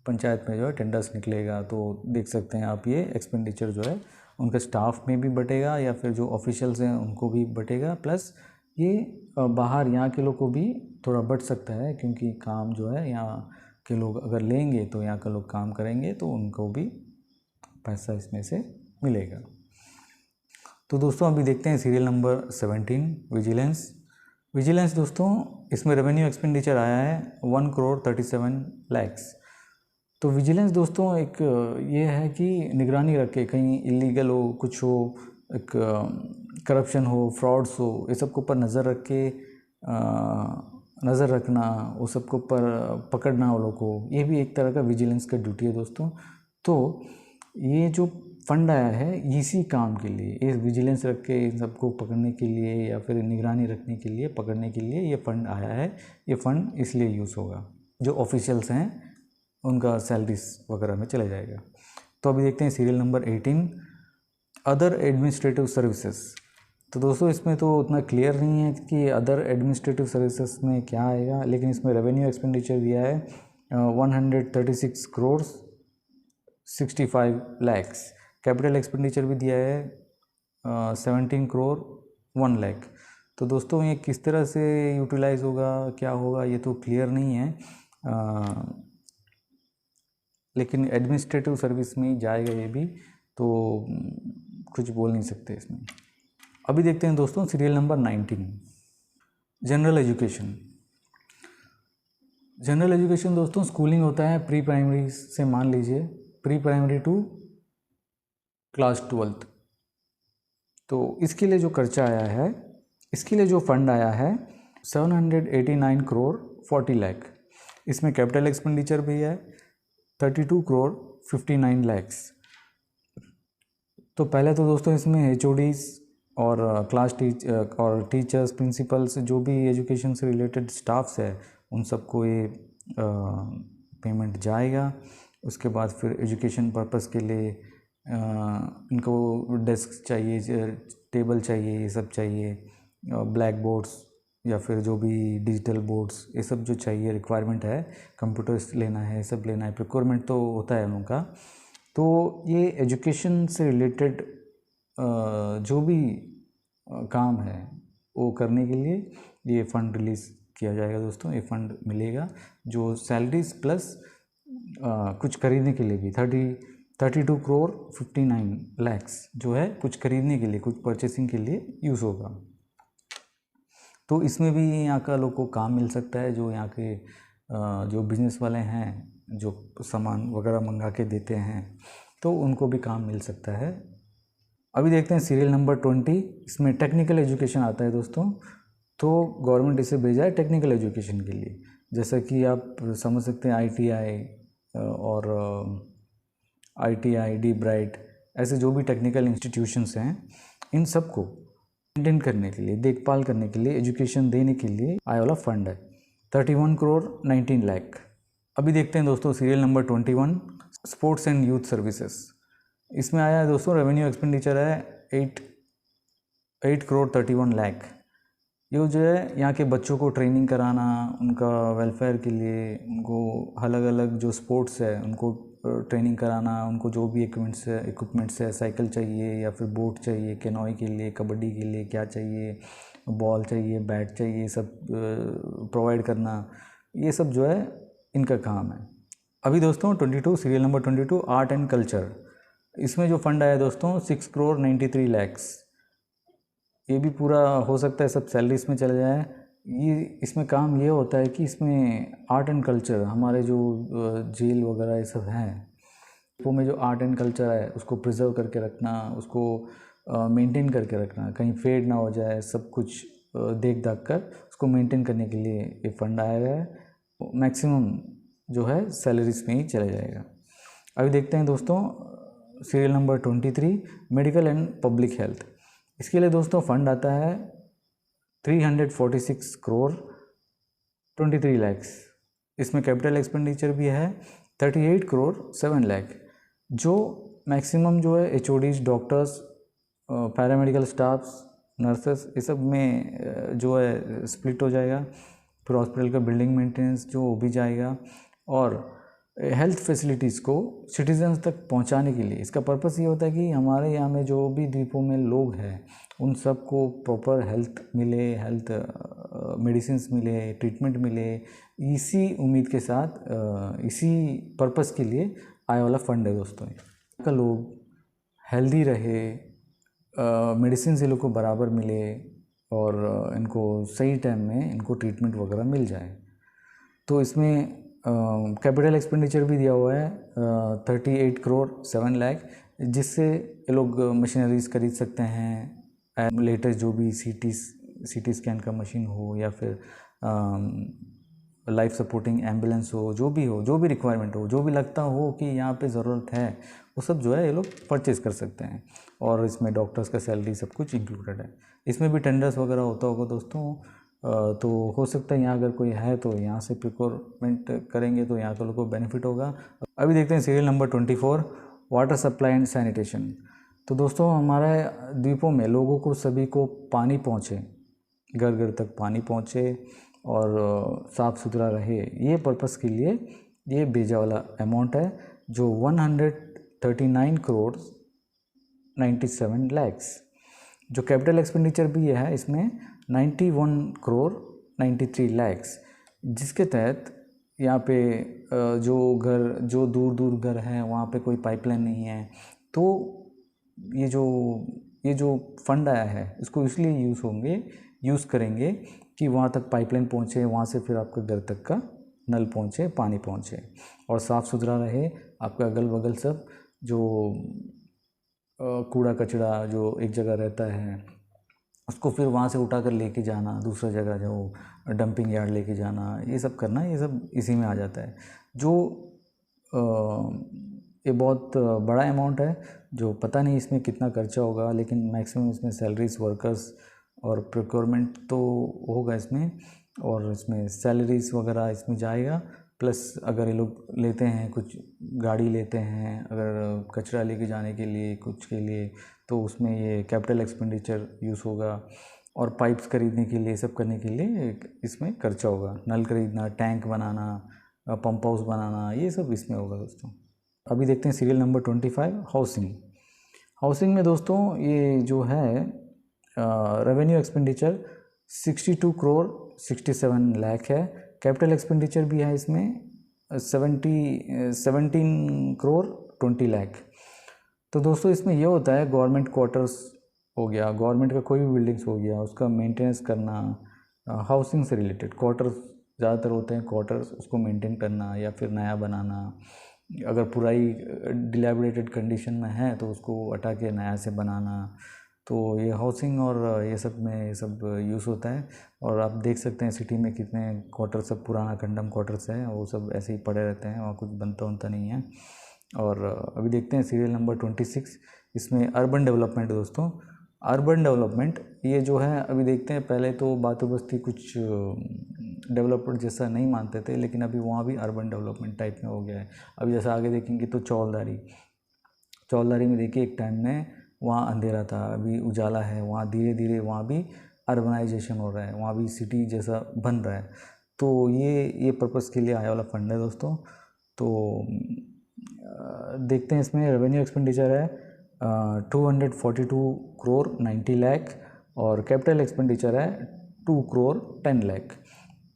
पंचायत में जो है टेंडर्स निकलेगा। तो देख सकते हैं आप ये एक्सपेंडिचर जो है उनके स्टाफ में भी बटेगा या फिर जो ऑफिशियल्स हैं उनको भी बटेगा, प्लस ये बाहर यहाँ के लोग को भी थोड़ा बढ़ सकता है, क्योंकि काम जो है यहाँ के लोग अगर लेंगे तो यहाँ के लोग काम करेंगे तो उनको भी पैसा इसमें से मिलेगा। तो दोस्तों अभी देखते हैं सीरियल नंबर 17 विजिलेंस। विजिलेंस दोस्तों इसमें रेवेन्यू एक्सपेंडिचर आया है 1 करोड़ 37 लैक्स। तो विजिलेंस दोस्तों एक ये है कि निगरानी रखे, कहीं इलीगल हो, कुछ हो, एक करप्शन हो, फ्रॉड्स हो, ये सब के ऊपर नज़र रख के नज़र रखना, वो सब के ऊपर पकड़ना वो लोग को, ये भी एक तरह का विजिलेंस का ड्यूटी है दोस्तों। तो ये जो फंड आया है इसी काम के लिए, ये विजिलेंस रख के इन सबको पकड़ने के लिए या फिर निगरानी रखने के लिए, पकड़ने के लिए ये फ़ंड आया है। ये फ़ंड इसलिए यूज़ होगा, जो ऑफिशियल्स हैं उनका सैलरीज वगैरह में चला जाएगा। तो अभी देखते हैं serial number 18 other administrative services. तो दोस्तों इसमें तो उतना क्लियर नहीं है कि अदर एडमिनिस्ट्रेटिव सर्विसेज में क्या आएगा, लेकिन इसमें रेवेन्यू एक्सपेंडिचर दिया है 136 करोड़ 65 लैक्स। कैपिटल एक्सपेंडिचर भी दिया है 17 करोड़ 1 लाख। तो दोस्तों ये किस तरह से यूटिलाइज़ होगा, क्या होगा, ये तो क्लियर नहीं है, लेकिन एडमिनिस्ट्रेटिव सर्विस में जाएगा ये भी, तो कुछ बोल नहीं सकते इसमें। अभी देखते हैं दोस्तों serial number 19 general education. General education दोस्तों स्कूलिंग होता है प्री प्राइमरी से, मान लीजिए प्री प्राइमरी टू क्लास 12। तो इसके लिए जो खर्चा आया है, इसके लिए जो फंड आया है 789 करोड़ 40 लाख। इसमें कैपिटल एक्सपेंडिचर भी है 32 करोड़ 59 लैक्स। तो पहले तो दोस्तों इसमें HODs और क्लास और टीचर्स, प्रिंसिपल्स, जो भी एजुकेशन से रिलेटेड स्टाफ्स है उन सबको ये पेमेंट जाएगा। उसके बाद फिर एजुकेशन पर्पस के लिए इनको डेस्क चाहिए, टेबल चाहिए, ये सब चाहिए, ब्लैक बोर्ड्स या फिर जो भी डिजिटल बोर्ड्स, ये सब जो चाहिए रिक्वायरमेंट है, कंप्यूटर्स लेना है, ये सब लेना है, प्रिक्योरमेंट तो होता है उनका। तो ये एजुकेशन से रिलेटेड जो भी काम है वो करने के लिए ये फ़ंड रिलीज़ किया जाएगा दोस्तों। ये फ़ंड मिलेगा जो सैलरीज प्लस कुछ खरीदने के लिए भी 32 करोड़ 59 लैक्स जो है कुछ खरीदने के लिए, कुछ परचेसिंग के लिए यूज़ होगा। तो इसमें भी यहाँ का लोग को काम मिल सकता है, जो यहाँ के जो बिज़नेस वाले हैं, जो सामान वगैरह मंगा के देते हैं, तो उनको भी काम मिल सकता है। अभी देखते हैं सीरियल नंबर 20। इसमें टेक्निकल एजुकेशन आता है दोस्तों। तो गवर्नमेंट इसे भेजा है टेक्निकल एजुकेशन के लिए, जैसा कि आप समझ सकते हैं ITI और ITI, डी ब्राइट, ऐसे जो भी टेक्निकल इंस्टीट्यूशंस हैं, इन सबको मेंटेन करने के लिए, देखभाल करने के लिए, एजुकेशन देने के लिए आया वाला फंड है 31 करोड़ 19 लाख। अभी देखते हैं दोस्तों serial number 21 sports and youth services. इसमें आया है दोस्तों रेवेन्यू एक्सपेंडिचर है 8 करोड़ 31 लाख। ये जो है यहाँ के बच्चों को ट्रेनिंग कराना, उनका वेलफेयर के लिए, उनको अलग अलग जो स्पोर्ट्स है उनको ट्रेनिंग कराना, उनको जो भी इक्विपमेंट्स है, साइकिल चाहिए या फिर बोट चाहिए, कैनोई के लिए, कबड्डी के लिए क्या चाहिए, बॉल चाहिए, बैट चाहिए, सब प्रोवाइड करना, ये सब जो है इनका काम है। अभी दोस्तों 22 serial number 22 art and culture. इसमें जो फंड आया दोस्तों 6 करोड़ 93 लैक्स। ये भी पूरा हो सकता है सब सैलरीज में चले जाए। ये इसमें काम ये होता है कि इसमें आर्ट एंड कल्चर, हमारे जो जेल वगैरह ये सब हैं, वो में जो आर्ट एंड कल्चर है उसको प्रिजर्व करके रखना, उसको मेंटेन करके रखना, कहीं फेड ना हो जाए, सब कुछ देख दाख कर उसको मेंटेन करने के लिए ये फंड आया है। मैक्सिमम जो है सैलरीज में ही चला जाएगा। अभी देखते हैं दोस्तों serial number 23 medical and public health. इसके लिए दोस्तों फंड आता है 346 करोड़ 23 लैक्स। इसमें कैपिटल एक्सपेंडिचर भी है 38 करोड़ 7 लाख, जो मैक्सिमम जो है HODs, doctors, paramedical staffs, nurses, ये सब में जो है स्प्लिट हो जाएगा। फिर हॉस्पिटल का बिल्डिंग मेंटेनेंस जो वो भी जाएगा, और हेल्थ फैसिलिटीज़ को सिटीजन्स तक पहुंचाने के लिए इसका पर्पस ये होता है कि हमारे यहाँ में जो भी द्वीपों में लोग हैं उन सबको प्रॉपर हेल्थ मिले, हेल्थ मेडिसिन्स मिले, ट्रीटमेंट मिले। इसी उम्मीद के साथ इसी पर्पस के लिए आया वाला फंड है दोस्तों। का लोग हेल्दी रहे, मेडिसिन ये लोग को बराबर मिले, और इनको सही टाइम में इनको ट्रीटमेंट वगैरह मिल जाए। तो इसमें कैपिटल एक्सपेंडिचर भी दिया हुआ है 38 करोड़ 7 लाख, जिससे ये लोग मशीनरीज खरीद सकते हैं। लेटेस्ट जो भी CT स्कैन का मशीन हो, या फिर लाइफ सपोर्टिंग एम्बुलेंस हो, जो भी रिक्वायरमेंट हो, जो भी लगता हो कि यहाँ पे ज़रूरत है, वो सब जो है ये लोग परचेज कर सकते हैं। और इसमें डॉक्टर्स का सैलरी सब कुछ इंक्लूडेड है। इसमें भी टेंडर्स वगैरह होता होगा दोस्तों, तो हो सकता है यहाँ अगर कोई है तो यहाँ से प्रिक्योरमेंट करेंगे तो यहाँ के लोगों को बेनिफिट होगा। अभी देखते हैं serial number 24, water supply and sanitation. तो दोस्तों हमारे द्वीपों में लोगों को सभी को पानी पहुँचे, घर घर तक पानी पहुँचे और साफ़ सुथरा रहे, ये पर्पस के लिए ये भेजा वाला अमाउंट है, जो 139 करोड़ 97 लैक्स। जो कैपिटल एक्सपेंडिचर भी ये है इसमें 91 करोड़ 93 लैक्स, जिसके तहत यहाँ पे जो दूर दूर घर हैं वहाँ पे कोई पाइपलाइन नहीं है, तो ये जो फंड आया है इसको इसलिए यूज़ करेंगे कि वहाँ तक पाइपलाइन पहुँचे, वहाँ से फिर आपके घर तक का नल पहुँचे, पानी पहुँचे, और साफ़ सुथरा रहे आपका अगल बगल सब। जो कूड़ा कचरा जो एक जगह रहता है उसको फिर वहाँ से उठा कर लेके जाना दूसरा जगह, जो डंपिंग यार्ड लेके जाना, ये सब करना, ये सब इसी में आ जाता है। जो ये बहुत बड़ा अमाउंट है, जो पता नहीं इसमें कितना खर्चा होगा, लेकिन मैक्सिमम इसमें सैलरीज, वर्कर्स और प्रोक्योरमेंट तो होगा इसमें, और इसमें सैलरीज वगैरह इसमें जाएगा। प्लस अगर ये लोग लेते हैं, कुछ गाड़ी लेते हैं अगर कचरा लेके जाने के लिए, कुछ के लिए, तो उसमें ये कैपिटल एक्सपेंडिचर यूज़ होगा। और पाइप्स खरीदने के लिए, सब करने के लिए इसमें खर्चा होगा। नल खरीदना, टैंक बनाना, पंप हाउस बनाना, ये सब इसमें होगा दोस्तों। अभी देखते हैं सीरियल नंबर 25, हाउसिंग में दोस्तों ये जो है रेवेन्यू एक्सपेंडिचर 62 करोड़ 67 लाख है। कैपिटल एक्सपेंडिचर भी है इसमें 17 करोड़ 20 लाख। तो दोस्तों इसमें ये होता है, गवर्नमेंट क्वार्टर्स हो गया, गवर्नमेंट का कोई भी बिल्डिंग्स हो गया, उसका मेंटेनेंस करना, हाउसिंग से रिलेटेड क्वार्टर्स ज़्यादातर होते हैं, क्वार्टर्स उसको मेंटेन करना या फिर नया बनाना। अगर पूरा ही डिलैबिलेटेड कंडीशन में है तो उसको हटा के नया से बनाना। तो ये हाउसिंग और ये सब में ये सब यूज़ होता है। और आप देख सकते हैं सिटी में कितने क्वार्टर सब पुराना कंडम क्वार्टर्स है, वो सब ऐसे ही पड़े रहते हैं, वहाँ कुछ बनता नहीं है। और अभी देखते हैं सीरियल नंबर 26, इसमें अर्बन डेवलपमेंट। दोस्तों अर्बन डेवलपमेंट ये जो है, अभी देखते हैं, पहले तो बातों बस्ती कुछ डेवलपमेंट जैसा नहीं मानते थे, लेकिन अभी वहाँ भी अर्बन डेवलपमेंट टाइप में हो गया है। अभी जैसा आगे देखेंगे तो चौलदारी में देखिए एक टाइम में वहाँ अंधेरा था, अभी उजाला है, वहाँ धीरे धीरे वहाँ भी अर्बनाइजेशन हो रहा है, वहाँ भी सिटी जैसा बन रहा है। तो ये पर्पस के लिए आया वाला फंड है दोस्तों। तो देखते हैं इसमें रेवेन्यू एक्सपेंडिचर है 242 करोड़ 90 लाख, और कैपिटल एक्सपेंडिचर है 2 करोड़ 10 लाख।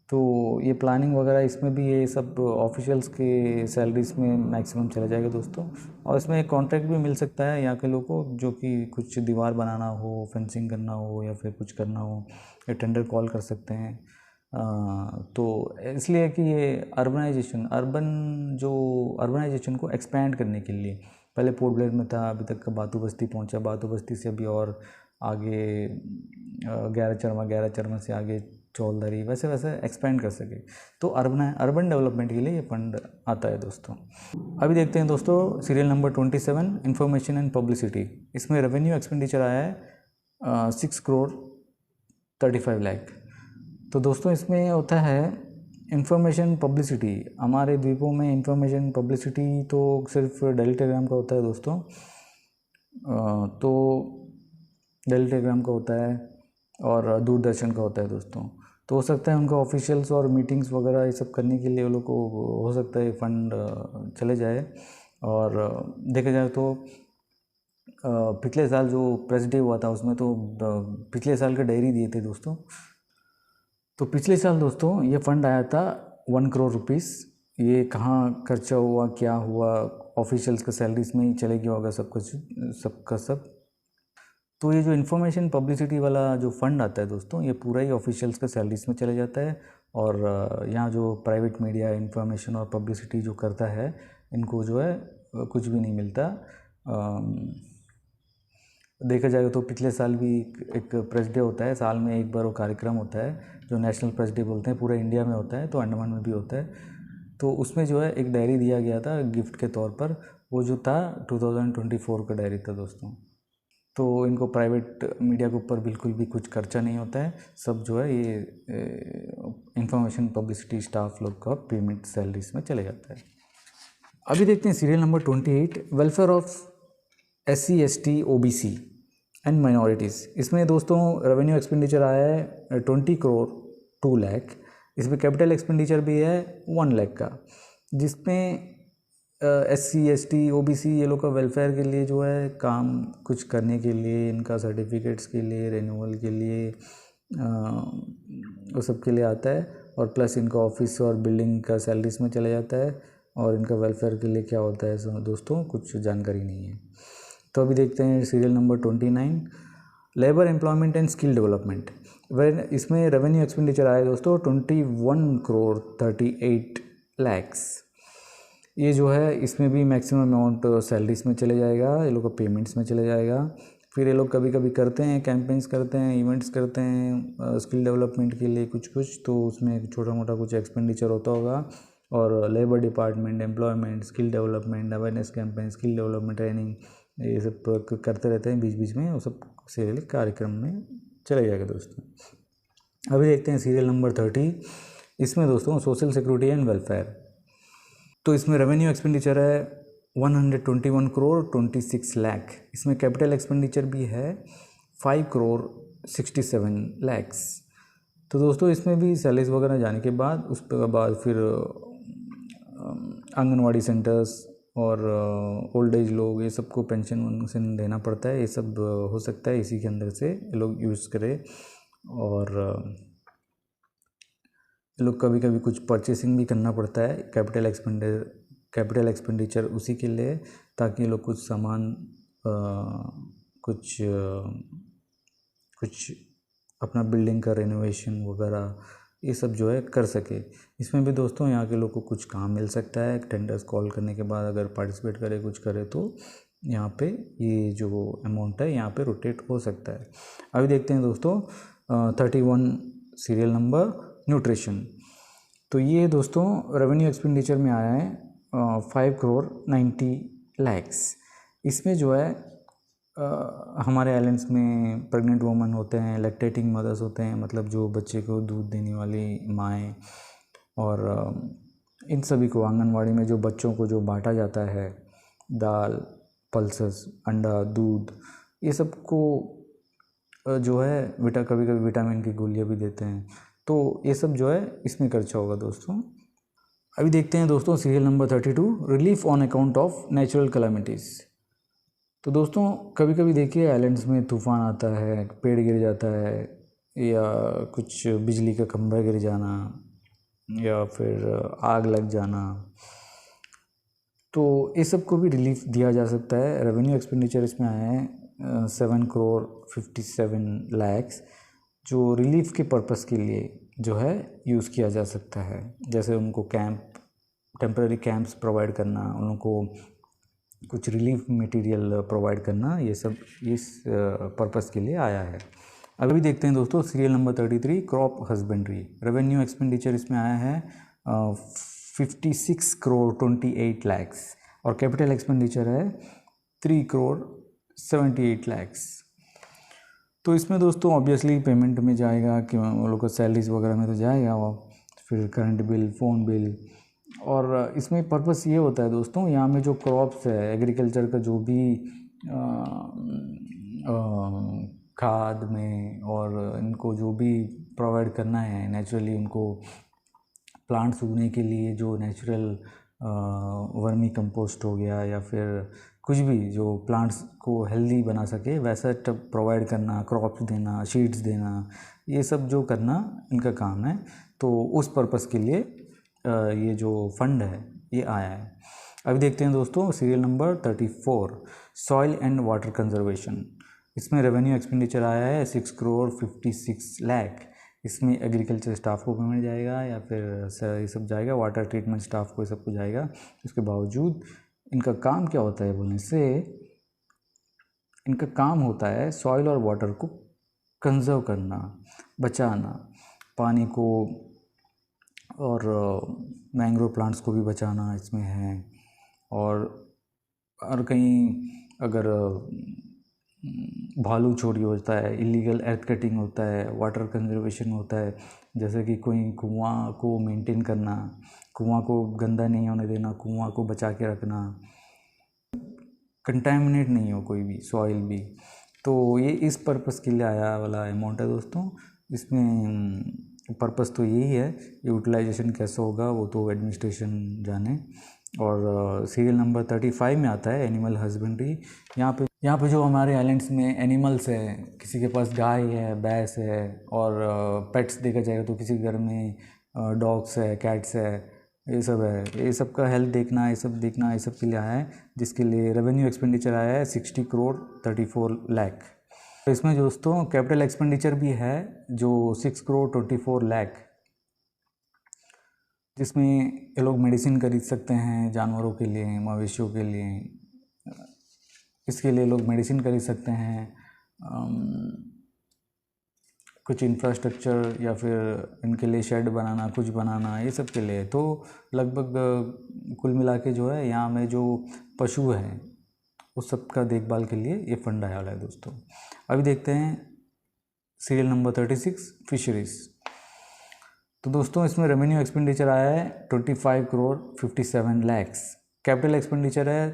तो ये प्लानिंग वगैरह इसमें भी ये सब ऑफिशियल्स के सैलरीज में मैक्सिमम चला जाएगा दोस्तों। और इसमें कॉन्ट्रैक्ट भी मिल सकता है यहाँ के लोगों को, जो कि कुछ दीवार बनाना हो, फेंसिंग करना हो, या फिर कुछ करना हो, ये टेंडर कॉल कर सकते हैं। तो इसलिए कि ये अर्बनाइजेशन को एक्सपैंड करने के लिए, पहले पोर्ट ब्लेयर में था, अभी तक का बातू बस्ती पहुँचा, बातू बस्ती से अभी और आगे 11 चरमा से आगे चौलदारी, वैसे एक्सपेंड कर सके। तो अर्बन डेवलपमेंट के लिए ये फंड आता है दोस्तों। अभी देखते हैं दोस्तों serial number 27, information and publicity. इसमें रेवेन्यू एक्सपेंडिचर आया है 6 करोड़ 35 लाख। तो दोस्तों इसमें होता है इंफॉर्मेशन पब्लिसिटी, हमारे द्वीपों में इंफॉर्मेशन पब्लिसिटी तो सिर्फ डेली टेलीग्राम का होता है दोस्तों। तो डेली टेलीग्राम का होता है और दूरदर्शन का होता है दोस्तों। तो हो सकता है उनका ऑफिशियल्स और मीटिंग्स वगैरह ये सब करने के लिए वो लोग को हो सकता है फंड चले जाए। और देखा जाए तो पिछले साल जो प्रेस डे हुआ था उसमें तो पिछले साल का डायरी दिए थे दोस्तों। तो पिछले साल दोस्तों ये फंड आया था 1 करोड़ रुपीस। ये कहाँ खर्चा हुआ, क्या हुआ, ऑफिशियल्स का सैलरीज में ही चले गया होगा सब कुछ, सबका सब। तो ये जो इन्फॉर्मेशन पब्लिसिटी वाला जो फंड आता है दोस्तों, ये पूरा ही ऑफिशियल्स का सैलरीज में चले जाता है। और यहाँ जो प्राइवेट मीडिया इन्फॉर्मेशन और पब्लिसिटी जो करता है, इनको जो है कुछ भी नहीं मिलता। देखा जाएगा तो पिछले साल भी एक प्रेस डे होता है, साल में एक बार वो कार्यक्रम होता है जो नेशनल प्रेस डे बोलते हैं, पूरे इंडिया में होता है, तो अंडमान में भी होता है। तो उसमें जो है एक डायरी दिया गया था गिफ्ट के तौर पर, वो जो था 2024 का डायरी था दोस्तों। तो इनको प्राइवेट मीडिया के ऊपर बिल्कुल भी कुछ खर्चा नहीं होता है, सब जो है ये इंफॉर्मेशन पब्लिसिटी स्टाफ लोग का पेमेंट सैलरीज में चले जाता है। अभी देखते हैं serial number 28, welfare of SC ST OBC and minorities. इसमें दोस्तों रेवेन्यू एक्सपेंडिचर आया है 20 करोड़ 2 लाख। इसमें कैपिटल एक्सपेंडिचर भी है 1 लाख का, जिसमें SC ST OBC ये लोग का वेलफेयर के लिए जो है काम कुछ करने के लिए, इनका सर्टिफिकेट्स के लिए, रिन्यूअल के लिए, वो सब के लिए आता है। और प्लस इनका ऑफिस और बिल्डिंग का सैलरीज में चला जाता है। और इनका वेलफेयर के लिए क्या होता है दोस्तों, कुछ जानकारी नहीं है। तो अभी देखते हैं serial number 29, labour employment and skill development. इसमें रेवेन्यू एक्सपेंडिचर आया दोस्तों 21 करोड़ 38 लैक्स। ये जो है इसमें भी मैक्सिमम अमाउंट सैलरीज में चले जाएगा, ये लोग का पेमेंट्स में चले जाएगा। फिर ये लोग कभी कभी करते हैं कैंपेन्स करते हैं, इवेंट्स करते हैं स्किल डेवलपमेंट के लिए कुछ कुछ, तो उसमें छोटा मोटा कुछ एक्सपेंडिचर होता होगा। और labour department, employment, skill development, awareness campaign, skill development training, ये सब करते रहते हैं बीच बीच में, वो सब सीरियल कार्यक्रम में चले जाएगा दोस्तों। अभी देखते हैं सीरियल नंबर 30। इसमें दोस्तों सोशल सिक्योरिटी एंड वेलफेयर। तो इसमें रेवेन्यू एक्सपेंडिचर है 121 करोड़ 26 लाख। इसमें कैपिटल एक्सपेंडिचर भी है 5 करोड़ 67 लैक्स। तो दोस्तों इसमें भी सैलरीज वगैरह जाने के बाद उसके बाद फिर आंगनवाड़ी सेंटर्स और ओल्ड एज लोग, ये सबको पेंशन वंशन देना पड़ता है। ये सब हो सकता है इसी के अंदर से लोग यूज़ करें। और लोग कभी कभी कुछ परचेसिंग भी करना पड़ता है, कैपिटल एक्सपेंडिचर उसी के लिए, ताकि लोग कुछ सामान कुछ अपना बिल्डिंग का रेनोवेशन वगैरह ये सब जो है कर सके। इसमें भी दोस्तों यहाँ के लोग को कुछ काम मिल सकता है, टेंडर्स कॉल करने के बाद अगर पार्टिसिपेट करे कुछ करे तो यहाँ पे ये जो अमाउंट है यहाँ पे रोटेट हो सकता है। अभी देखते हैं दोस्तों 31 सीरियल नंबर न्यूट्रिशन। तो ये दोस्तों रेवेन्यू एक्सपेंडिचर में आया है 5 करोड़ 90 लैक्स। इसमें जो है हमारे आइलैंड्स में प्रेग्नेंट वुमन होते हैं, लैक्टेटिंग मदर्स होते हैं, मतलब जो बच्चे को दूध देने वाली माएँ, और इन सभी को आंगनवाड़ी में जो बच्चों को जो बांटा जाता है, दाल, पल्सेस, अंडा, दूध, ये सब को जो है कभी कभी विटामिन की गोलियां भी देते हैं। तो ये सब जो है इसमें खर्चा होगा दोस्तों। अभी देखते हैं दोस्तों serial number 32, relief on account of natural calamities. तो दोस्तों कभी कभी देखिए आइलैंड्स में तूफ़ान आता है, पेड़ गिर जाता है, या कुछ बिजली का खंभा गिर जाना, या फिर आग लग जाना, तो ये सब को भी रिलीफ दिया जा सकता है। रेवेन्यू एक्सपेंडिचर इसमें आया है 7 करोड़ 57 लैक्स, जो रिलीफ के पर्पस के लिए जो है यूज़ किया जा सकता है। जैसे उनको टेम्पररी कैंप्स प्रोवाइड करना, उनको कुछ रिलीफ मटेरियल प्रोवाइड करना, ये सब इस पर्पस के लिए आया है। अभी देखते हैं दोस्तों serial number 33, crop husbandry. Revenue expenditure इसमें आया है 56 करोड़ 28 लैक्स, और कैपिटल एक्सपेंडिचर है 3 करोड़ 78 लैक्स। तो इसमें दोस्तों ऑब्वियसली पेमेंट में जाएगा कि वो लोग को सैलरीज वगैरह में तो जाएगा वो, फिर करंट बिल, फ़ोन बिल। और इसमें पर्पस ये होता है दोस्तों, यहाँ में जो क्रॉप्स है, एग्रीकल्चर का जो भी खाद में और इनको जो भी प्रोवाइड करना है नेचुरली, उनको प्लांट्स उगने के लिए जो नेचुरल वर्मी कंपोस्ट हो गया या फिर कुछ भी जो प्लांट्स को हेल्दी बना सके वैसा प्रोवाइड करना, क्रॉप्स देना, सीड्स देना, ये सब जो करना इनका काम है। तो उस पर्पस के लिए ये जो फंड है ये आया है। अभी देखते हैं दोस्तों serial number 34, soil and water conservation. इसमें रेवेन्यू एक्सपेंडिचर आया है 6 करोड़ 56 लाख। इसमें एग्रीकल्चर स्टाफ को पेमेंट जाएगा या फिर ये सब जाएगा, वाटर ट्रीटमेंट स्टाफ को, ये सब को जाएगा। इसके बावजूद इनका काम क्या होता है बोलने से, इनका काम होता है सॉइल और वाटर को कंजर्व करना, बचाना, पानी को और मैंग्रोव प्लांट्स को भी बचाना इसमें है। और कहीं अगर भालू चोरी होता है, इलीगल एर्थ कटिंग होता है, वाटर कंजर्वेशन होता है, जैसे कि कोई कुआं को मेंटेन करना, कुआं को गंदा नहीं होने देना, कुआं को बचा के रखना, कंटेमिनेट नहीं हो कोई भी सॉइल भी। तो ये इस पर्पस के लिए आया वाला अमाउंट है दोस्तों। इसमें पर्पस तो यही है, यूटिलाइजेशन कैसे होगा वो तो एडमिनिस्ट्रेशन जाने। और सीरियल नंबर 35 में आता है एनिमल हस्बेंड्री। यहाँ पे जो हमारे आइलैंड्स में एनिमल्स है, किसी के पास गाय है, भैंस है, और पेट्स देखा जाएगा तो किसी के घर में डॉग्स है, कैट्स है, ये सब है। ये सब का हेल्थ देखना, ये सब देखना, ये सब के लिए आया है, जिसके लिए रेवेन्यू एक्सपेंडिचर आया है 60 करोड़ 34 लाख। तो इसमें दोस्तों कैपिटल एक्सपेंडिचर भी है जो 6 करोड़ 24 लाख, जिसमें ये लोग मेडिसिन खरीद सकते हैं जानवरों के लिए, मवेशियों के लिए। इसके लिए लोग मेडिसिन खरीद सकते हैं, कुछ इंफ्रास्ट्रक्चर या फिर इनके लिए शेड बनाना, कुछ बनाना, ये सब के लिए। तो लगभग कुल मिला के जो है यहाँ में जो पशु हैं उस सब का देखभाल के लिए ये फंड आया वाला है दोस्तों। अभी देखते हैं सीरियल नंबर 36, फिशरीज़। तो दोस्तों इसमें रेवेन्यू एक्सपेंडिचर आया है 25 करोड़ 57 लैक्स। कैपिटल एक्सपेंडिचर है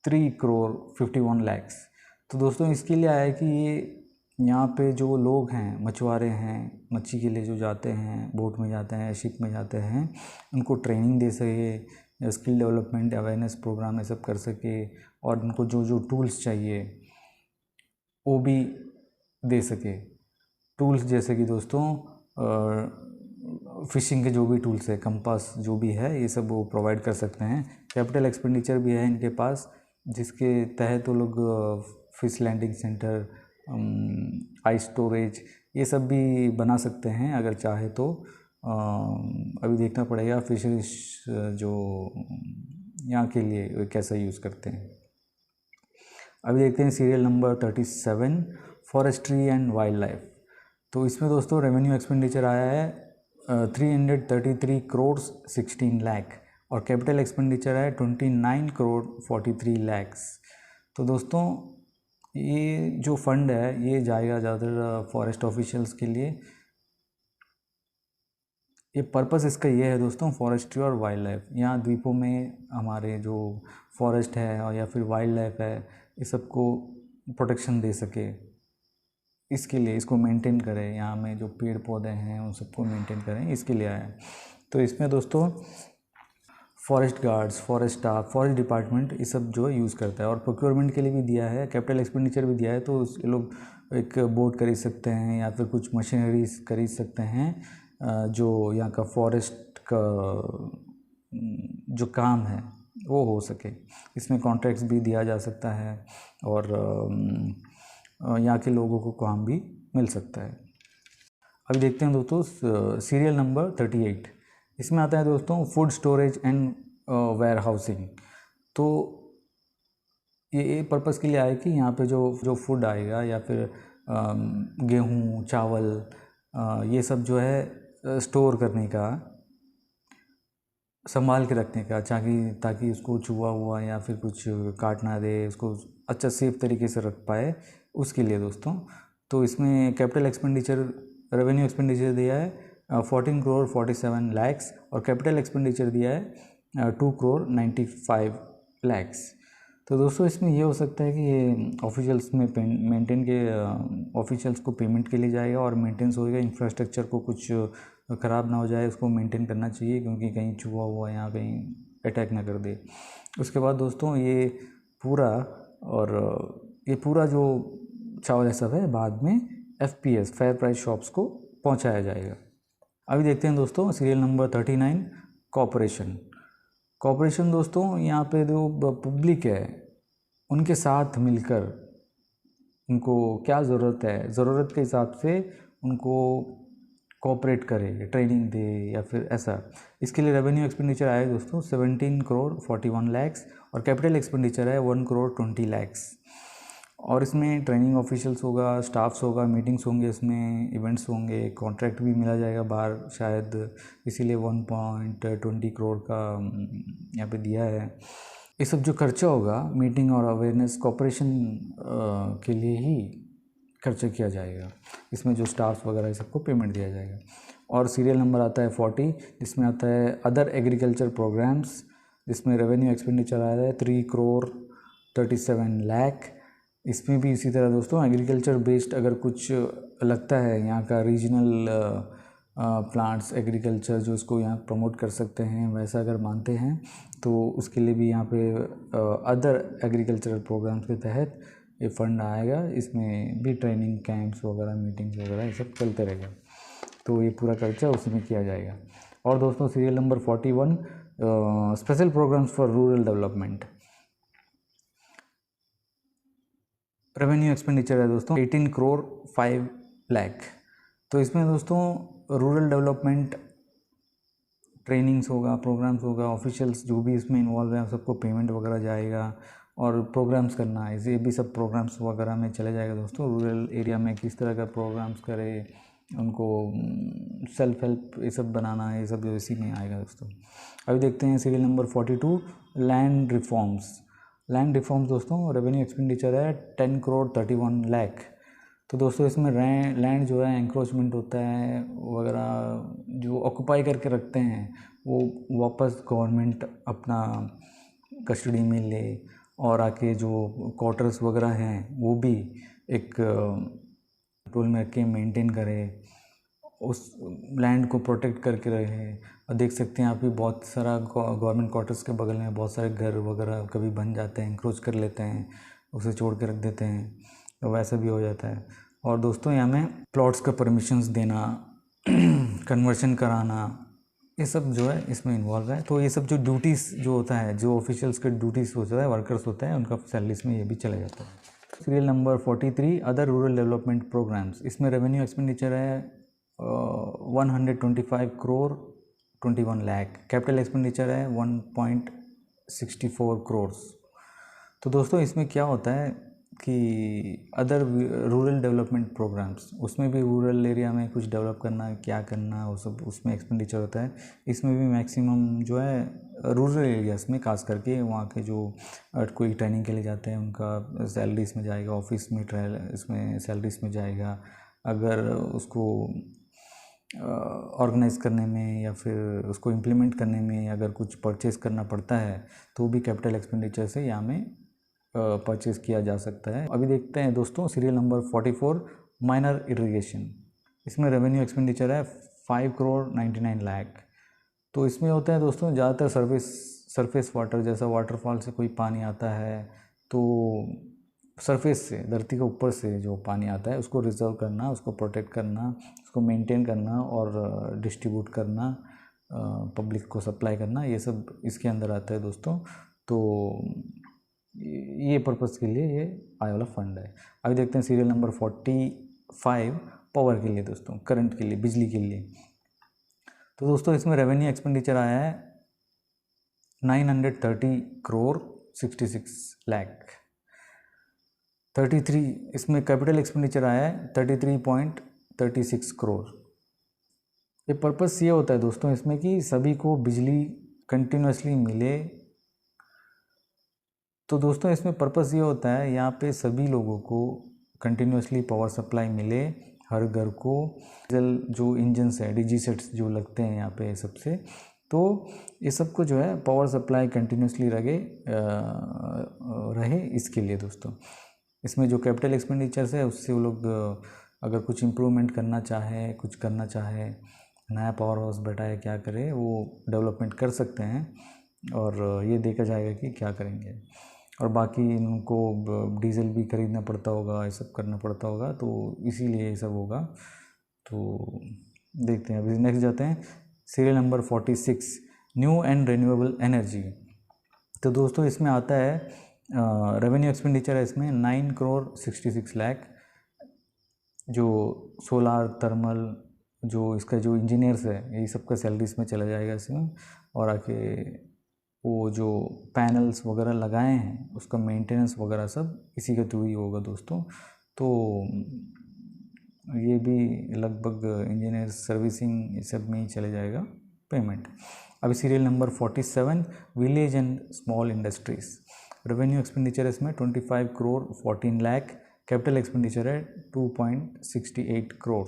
3 करोड़ 51 लैक्स। तो दोस्तों इसके लिए आया है कि ये यहाँ पे जो लोग हैं, मछुआरे हैं, मच्छी के लिए जो जाते हैं, बोट में जाते हैं, शिप में जाते हैं, उनको ट्रेनिंग दे सके, स्किल डेवलपमेंट अवेयरनेस प्रोग्राम ये सब कर सके, और उनको जो जो टूल्स चाहिए वो भी दे सके। टूल्स जैसे कि दोस्तों फ़िशिंग के जो भी टूल्स है, कंपास जो भी है, ये सब वो प्रोवाइड कर सकते हैं। कैपिटल एक्सपेंडिचर भी है इनके पास, जिसके तहत वो लोग fish landing centre, ice storage, ये सब भी बना सकते हैं अगर चाहे तो। अभी देखना पड़ेगा फिशरीज जो यहाँ के लिए कैसा यूज़ करते हैं। अभी देखते हैं serial number 37, forestry and wild life. तो इसमें दोस्तों रेवेन्यू एक्सपेंडिचर आया है 333 करोड़ 16 लाख, और कैपिटल एक्सपेंडिचर है 29 करोड़ 43 लैक्स। तो दोस्तों ये जो फंड है ये जाएगा ज़्यादातर फॉरेस्ट ऑफिशियल्स के लिए। ये पर्पस इसका ये है दोस्तों, फॉरेस्ट्री और वाइल्ड लाइफ। यहाँ द्वीपों में हमारे जो फॉरेस्ट है और या फिर वाइल्ड लाइफ है, ये सबको प्रोटेक्शन दे सके, इसके लिए इसको मेंटेन करें, यहाँ में जो पेड़ पौधे हैं उन सबको मेंटेन करें, इसके लिए आया है। तो इसमें दोस्तों forest guards, forest staff, forest department ये सब जो है यूज़ करता है, और प्रोक्योरमेंट के लिए भी दिया है, कैपिटल एक्सपेंडिचर भी दिया है। तो ये लोग एक बोट खरीद सकते हैं या फिर कुछ मशीनरीज खरीद सकते हैं जो यहाँ का फॉरेस्ट का जो काम है वो हो सके। इसमें कॉन्ट्रैक्ट्स भी दिया जा सकता है और यहाँ के लोगों को काम भी मिल सकता है। अभी देखते हैं दोस्तों सीरियल नंबर 38। इसमें आता है दोस्तों food storage and warehousing. तो ये पर्पस के लिए आया कि यहाँ पे जो फूड आएगा या फिर गेहूँ, चावल, ये सब जो है स्टोर करने का, संभाल के रखने का, ताकि उसको चूहा हुआ या फिर कुछ काट ना दे, उसको अच्छा सेफ तरीके से रख पाए, उसके लिए दोस्तों। तो इसमें कैपिटल एक्सपेंडिचर, रेवेन्यू एक्सपेंडिचर दिया है 14 करोड़ 47 लैक्स, और कैपिटल एक्सपेंडिचर दिया है 2 करोड़ 95 लैक्स। तो दोस्तों इसमें ये हो सकता है कि ये ऑफिशियल्स में मेंटेन के ऑफिशियल्स को पेमेंट के लिए जाएगा और मेंटेनेंस होएगा, इंफ्रास्ट्रक्चर को कुछ ख़राब ना हो जाए, उसको मेंटेन करना चाहिए, क्योंकि कहीं चूहा हुआ यहाँ कहीं अटैक ना कर दे। उसके बाद दोस्तों ये पूरा जो चावल है सब है बाद में FPS फेयर प्राइस शॉप्स को पहुँचाया जाएगा। अभी देखते हैं दोस्तों सीरियल नंबर 39 कॉर्पोरेशन दोस्तों यहाँ पे जो पब्लिक है उनके साथ मिलकर उनको क्या ज़रूरत है, ज़रूरत के हिसाब से उनको कोऑपरेट करे, ट्रेनिंग दे या फिर ऐसा। इसके लिए रेवेन्यू एक्सपेंडिचर आया दोस्तों 17 करोड़ 41 लैक्स, और कैपिटल एक्सपेंडिचर है 1 करोड़ 20 लैक्स। और इसमें ट्रेनिंग ऑफिशियल्स होगा, स्टाफ्स होगा, मीटिंग्स होंगे, इसमें इवेंट्स होंगे, कॉन्ट्रैक्ट भी मिला जाएगा बाहर शायद, इसीलिए 1.20 करोड़ का यहाँ पे दिया है। ये सब जो खर्चा होगा मीटिंग और अवेयरनेस कॉपरेशन के लिए ही खर्चा किया जाएगा। इसमें जो स्टाफ्स वगैरह ये सबको पेमेंट दिया जाएगा। और सीरियल नंबर आता है 40, जिसमें आता है अदर एग्रीकल्चर प्रोग्राम्स, जिसमें रेवेन्यू एक्सपेंडिचर आ रहा है 3 करोड़ 37 लाख। इसमें भी इसी तरह दोस्तों एग्रीकल्चर बेस्ड अगर कुछ लगता है यहाँ का रीजनल प्लांट्स एग्रीकल्चर जो इसको यहाँ प्रमोट कर सकते हैं, वैसा अगर मानते हैं तो उसके लिए भी यहाँ पे अदर एग्रीकल्चरल प्रोग्राम्स के तहत ये फंड आएगा। इसमें भी ट्रेनिंग कैंप्स वगैरह, मीटिंग्स वगैरह ये सब चलते रहेगा, तो ये पूरा खर्चा उसमें किया जाएगा। और दोस्तों serial number 41 special programmes for rural development, revenue expenditure है दोस्तों 18 करोड़ 5 लाख। तो इसमें दोस्तों रूरल डेवलपमेंट ट्रेनिंग्स होगा, प्रोग्राम्स होगा, ऑफिशियल्स जो भी इसमें इन्वॉल्व हैं सबको पेमेंट वगैरह जाएगा, और प्रोग्राम्स करना है, ये भी सब प्रोग्राम्स वगैरह में चले जाएगा दोस्तों। रूरल एरिया में किस तरह का प्रोग्राम्स करे, उनको सेल्फ हेल्प ये सब बनाना है, ये सब जो इसी में आएगा दोस्तों। अभी देखते हैं सीरियल नंबर 42 लैंड रिफॉर्म्स दोस्तों, रेवेन्यू एक्सपेंडिचर है 10 करोड़ 31 लाख। तो दोस्तों इसमें लैंड जो है एंक्रोचमेंट होता है वगैरह जो ऑक्यूपाई करके रखते हैं वो वापस गवर्नमेंट अपना कस्टडी में ले, और आके जो क्वार्टर्स वगैरह हैं वो भी एक कंट्रोल में रख के मेंटेन करे, उस लैंड को प्रोटेक्ट करके रहे। और देख सकते हैं आप भी बहुत सारा गवर्नमेंट क्वार्टर्स के बगल में बहुत सारे घर वगैरह कभी बन जाते हैं, इंक्रोच कर लेते हैं, उसे छोड़ के रख देते हैं, तो वैसा भी हो जाता है। और दोस्तों यहाँ में प्लॉट्स का परमिशंस देना, कन्वर्शन कराना, ये सब जो है इसमें इन्वॉल्व है। तो ये सब जो ड्यूटीज़ जो होता है, जो ऑफिशियल्स के ड्यूटीज़ होता है, वर्कर्स होता है, उनका सैलरीज में ये भी चला जाता है। Serial number 43 other rural development programmes, इसमें रेवेन्यू एक्सपेंडिचर है 125 करोड़ 21 लाख, कैपिटल एक्सपेंडिचर है 1.64 करोड़। तो दोस्तों इसमें क्या होता है कि अदर रूरल डेवलपमेंट प्रोग्राम्स, उसमें भी रूरल एरिया में कुछ डेवलप करना है, क्या करना वो सब उसमें एक्सपेंडिचर होता है। इसमें भी मैक्सिमम जो है रूरल एरियाज़ में खास करके वहाँ के जो कोई ट्रेनिंग के लिए जाते हैं उनका सैलरीज में जाएगा, ऑफिस में इसमें सैलरीज में जाएगा। अगर उसको ऑर्गेनाइज़ करने में या फिर उसको इम्प्लीमेंट करने में अगर कुछ परचेज़ करना पड़ता है तो भी कैपिटल एक्सपेंडिचर से यहाँ में परचेज़ किया जा सकता है। अभी देखते हैं दोस्तों सीरियल नंबर 44 माइनर इरिगेशन, इसमें रेवेन्यू एक्सपेंडिचर है 5 करोड़ 99 लाख। तो इसमें होता है दोस्तों ज़्यादातर सरफेस वाटर, जैसा वाटरफॉल से कोई पानी आता है तो सरफेस से, धरती के ऊपर से जो पानी आता है उसको रिजर्व करना, उसको प्रोटेक्ट करना, उसको मेंटेन करना और डिस्ट्रीब्यूट करना, पब्लिक को सप्लाई करना, ये सब इसके अंदर आता है दोस्तों। तो ये पर्पज़ के लिए ये आने वाला फंड है। अभी देखते हैं सीरियल नंबर 45 पावर के लिए दोस्तों, करंट के लिए, बिजली के लिए। तो दोस्तों इसमें रेवेन्यू एक्सपेंडिचर आया है 930 करोड़ 66 लाख। 33 इसमें कैपिटल एक्सपेंडिचर आया है 33.36 करोड़। ये पर्पस ये होता है दोस्तों इसमें कि सभी को बिजली कंटिन्यूसली मिले। तो दोस्तों इसमें पर्पस ये होता है यहाँ पे सभी लोगों को कंटिन्यूसली पावर सप्लाई मिले, हर घर को डीजल जो इंजन्स है, डीजी सेट्स जो लगते हैं यहाँ पे सबसे, तो ये सबको जो है पावर सप्लाई कंटिन्यूसली रहे इसके लिए दोस्तों। इसमें जो कैपिटल एक्सपेंडिचर्स है उससे वो लोग अगर कुछ इम्प्रूवमेंट करना चाहे, कुछ करना चाहे, नया पावर हाउस बैठाए, क्या करे, वो डेवलपमेंट कर सकते हैं और ये देखा जाएगा कि क्या करेंगे। और बाकी इनको डीजल भी खरीदना पड़ता होगा, ये सब करना पड़ता होगा, तो इसीलिए ये सब होगा। तो देखते हैं, अभी नेक्स्ट जाते हैं। Serial number 46 new and renewable energy. तो दोस्तों इसमें आता है रेवेन्यू एक्सपेंडिचर है इसमें 9 करोड़ 66 लाख। जो सोलार थर्मल जो इसका जो इंजीनियर्स है यही सबका सैलरी इसमें चला जाएगा इसमें, और आके वो जो पैनल्स वगैरह लगाए हैं उसका मेंटेनेंस वगैरह सब इसी के थ्रू ही होगा दोस्तों। तो ये भी लगभग इंजीनियर सर्विसिंग ये सब में ही चले जाएगा पेमेंट। अभी serial number 47 village and small industries. Revenue expenditure है इसमें 25 करोड़ 14 लाख। कैपिटल एक्सपेंडिचर है 2.68 करोड़।